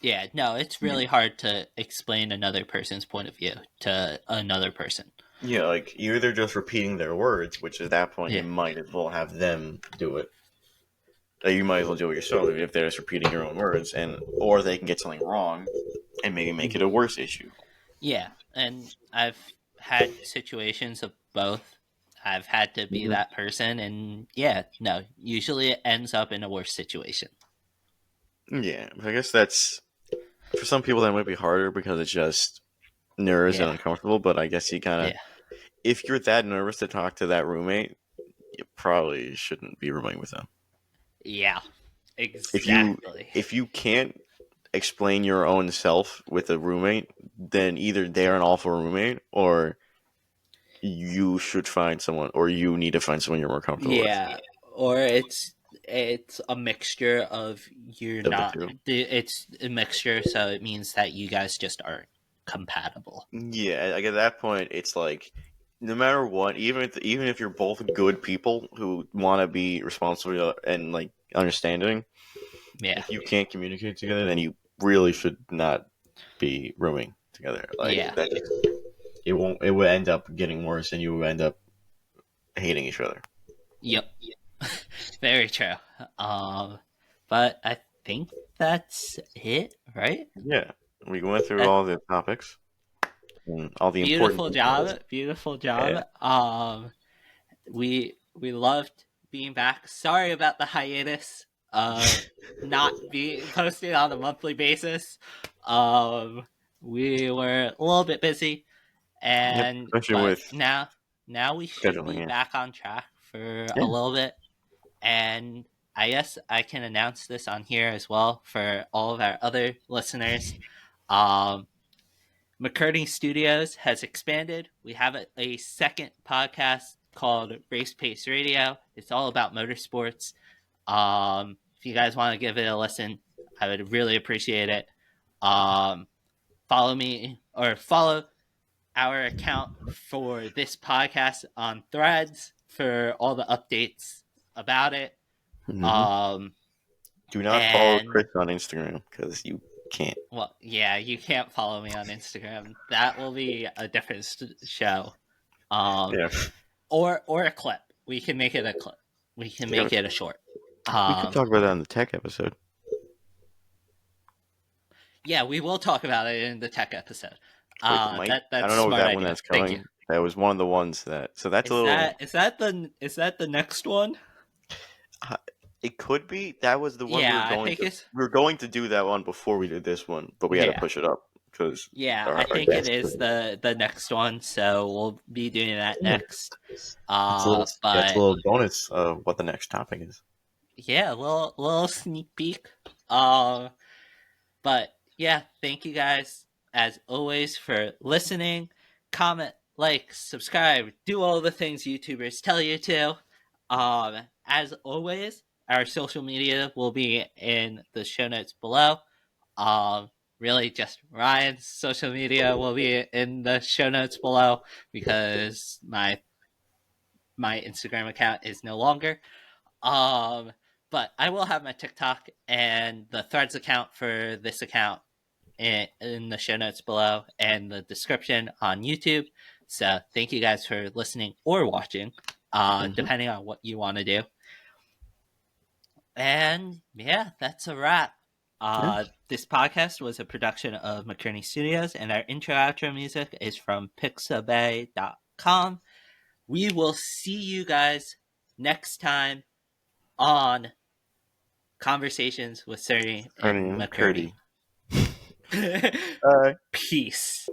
[SPEAKER 2] yeah. No, it's
[SPEAKER 1] you,
[SPEAKER 2] really hard to explain another person's point of view to another person.
[SPEAKER 1] yeah, like you're either just repeating their words, which at that point you
[SPEAKER 2] Yeah,
[SPEAKER 1] might as well have them do it. Like, you might as well do it yourself if they're just repeating your own words, and or they can get something wrong and maybe make it a worse issue.
[SPEAKER 2] yeah. And I've had situations of both. I've had to be
[SPEAKER 1] Mm-hmm.
[SPEAKER 2] that person, and yeah, no. Usually, it ends up in a worse situation.
[SPEAKER 1] Yeah, I guess that's for some people that might be harder because it's just nervous and
[SPEAKER 2] Yeah,
[SPEAKER 1] uncomfortable. But I guess you kind of,
[SPEAKER 2] yeah,
[SPEAKER 1] if you're that nervous to talk to that roommate, you probably shouldn't be rooming with them.
[SPEAKER 2] yeah.
[SPEAKER 1] If you
[SPEAKER 2] Exactly.
[SPEAKER 1] if you can't explain your own self with a roommate, then either they're an awful roommate or you should find someone, or you need to find someone you're more comfortable with.
[SPEAKER 2] Yeah, or it's a mixture of you're
[SPEAKER 1] Of the
[SPEAKER 2] not.
[SPEAKER 1] two.
[SPEAKER 2] It's a mixture, so it means that you guys just aren't compatible.
[SPEAKER 1] Yeah, like at that point, it's like no matter what, even if you're both good people who want to be responsible and like understanding,
[SPEAKER 2] Yeah,
[SPEAKER 1] if you can't communicate together, then you really should not be rooming together. Like
[SPEAKER 2] yeah,
[SPEAKER 1] that, it won't. It will end up getting worse, and you will end up hating each other.
[SPEAKER 2] yep. Very true. Um, but I think that's it, right?
[SPEAKER 1] Yeah, we went through
[SPEAKER 2] That
[SPEAKER 1] all the topics and all the important
[SPEAKER 2] beautiful
[SPEAKER 1] details.
[SPEAKER 2] job, beautiful
[SPEAKER 1] Yeah,
[SPEAKER 2] job. We loved being back. Sorry about the hiatus of not being posting on a monthly basis. Um, we were a little bit busy,
[SPEAKER 1] yep.
[SPEAKER 2] and
[SPEAKER 1] Especially
[SPEAKER 2] but
[SPEAKER 1] with
[SPEAKER 2] now we should be
[SPEAKER 1] scheduling.
[SPEAKER 2] back on track for
[SPEAKER 1] Yeah.
[SPEAKER 2] a
[SPEAKER 1] Yeah.
[SPEAKER 2] little bit. And I guess I can announce this on here as well for all of our other listeners. Um, McCurdy Studios has expanded. We have a second podcast called Race Pace Radio. It's all about motorsports. If you guys want to give it a listen, I would really appreciate it. Um, follow me or follow our account for this podcast on Threads for all the updates about it.
[SPEAKER 1] Mm-hmm.
[SPEAKER 2] Um,
[SPEAKER 1] Do not follow
[SPEAKER 2] and
[SPEAKER 1] Chris on Instagram because you can't.
[SPEAKER 2] well, yeah, you can't follow me on Instagram. That will be a different show. Um,
[SPEAKER 1] Yeah.
[SPEAKER 2] or a clip. We can make it a clip. We can
[SPEAKER 1] Yeah.
[SPEAKER 2] make it a short.
[SPEAKER 1] We could
[SPEAKER 2] Um,
[SPEAKER 1] talk about that in the tech episode.
[SPEAKER 2] yeah, we will talk about it in the tech episode.
[SPEAKER 1] Wait, might I
[SPEAKER 2] That's
[SPEAKER 1] don't
[SPEAKER 2] a
[SPEAKER 1] know
[SPEAKER 2] smart
[SPEAKER 1] that one
[SPEAKER 2] idea.
[SPEAKER 1] that's
[SPEAKER 2] Thank you.
[SPEAKER 1] coming. That was one of the ones that. So that's a little.
[SPEAKER 2] Is that the next one?
[SPEAKER 1] uh, It could be. That was the one we were
[SPEAKER 2] Yeah, I
[SPEAKER 1] going
[SPEAKER 2] think
[SPEAKER 1] to.
[SPEAKER 2] it's
[SPEAKER 1] We were going to do that one before we did this one, but we had to
[SPEAKER 2] yeah.
[SPEAKER 1] push it up because
[SPEAKER 2] Yeah, I
[SPEAKER 1] our
[SPEAKER 2] think it
[SPEAKER 1] guest.
[SPEAKER 2] is the next one, so we'll be doing that
[SPEAKER 1] Yeah.
[SPEAKER 2] next.
[SPEAKER 1] It's a little. Yeah, it's a
[SPEAKER 2] But
[SPEAKER 1] little bonus of what the next topic is.
[SPEAKER 2] yeah, little sneak peek. Um, but yeah, thank you guys as always for listening. Comment, like, subscribe, do all the things YouTubers tell you to. As always, our social media will be in the show notes below. Um, really, just Ryan's social media will be in the show notes below because my Instagram account is no longer. Um, but I will have my TikTok and the Threads account for this account in the show notes below and the description on YouTube. So thank you guys for listening or watching,
[SPEAKER 1] Hmm.
[SPEAKER 2] depending on what you want to do. And yeah, that's a wrap.
[SPEAKER 1] Yeah.
[SPEAKER 2] This podcast was a production of McCurney Studios, and our intro outro music is from pixabay.com. We will see you guys next time on Conversations with Cerny
[SPEAKER 1] Cerny
[SPEAKER 2] and
[SPEAKER 1] and
[SPEAKER 2] McCurdy.
[SPEAKER 1] McCurdy. Bye.
[SPEAKER 2] Peace.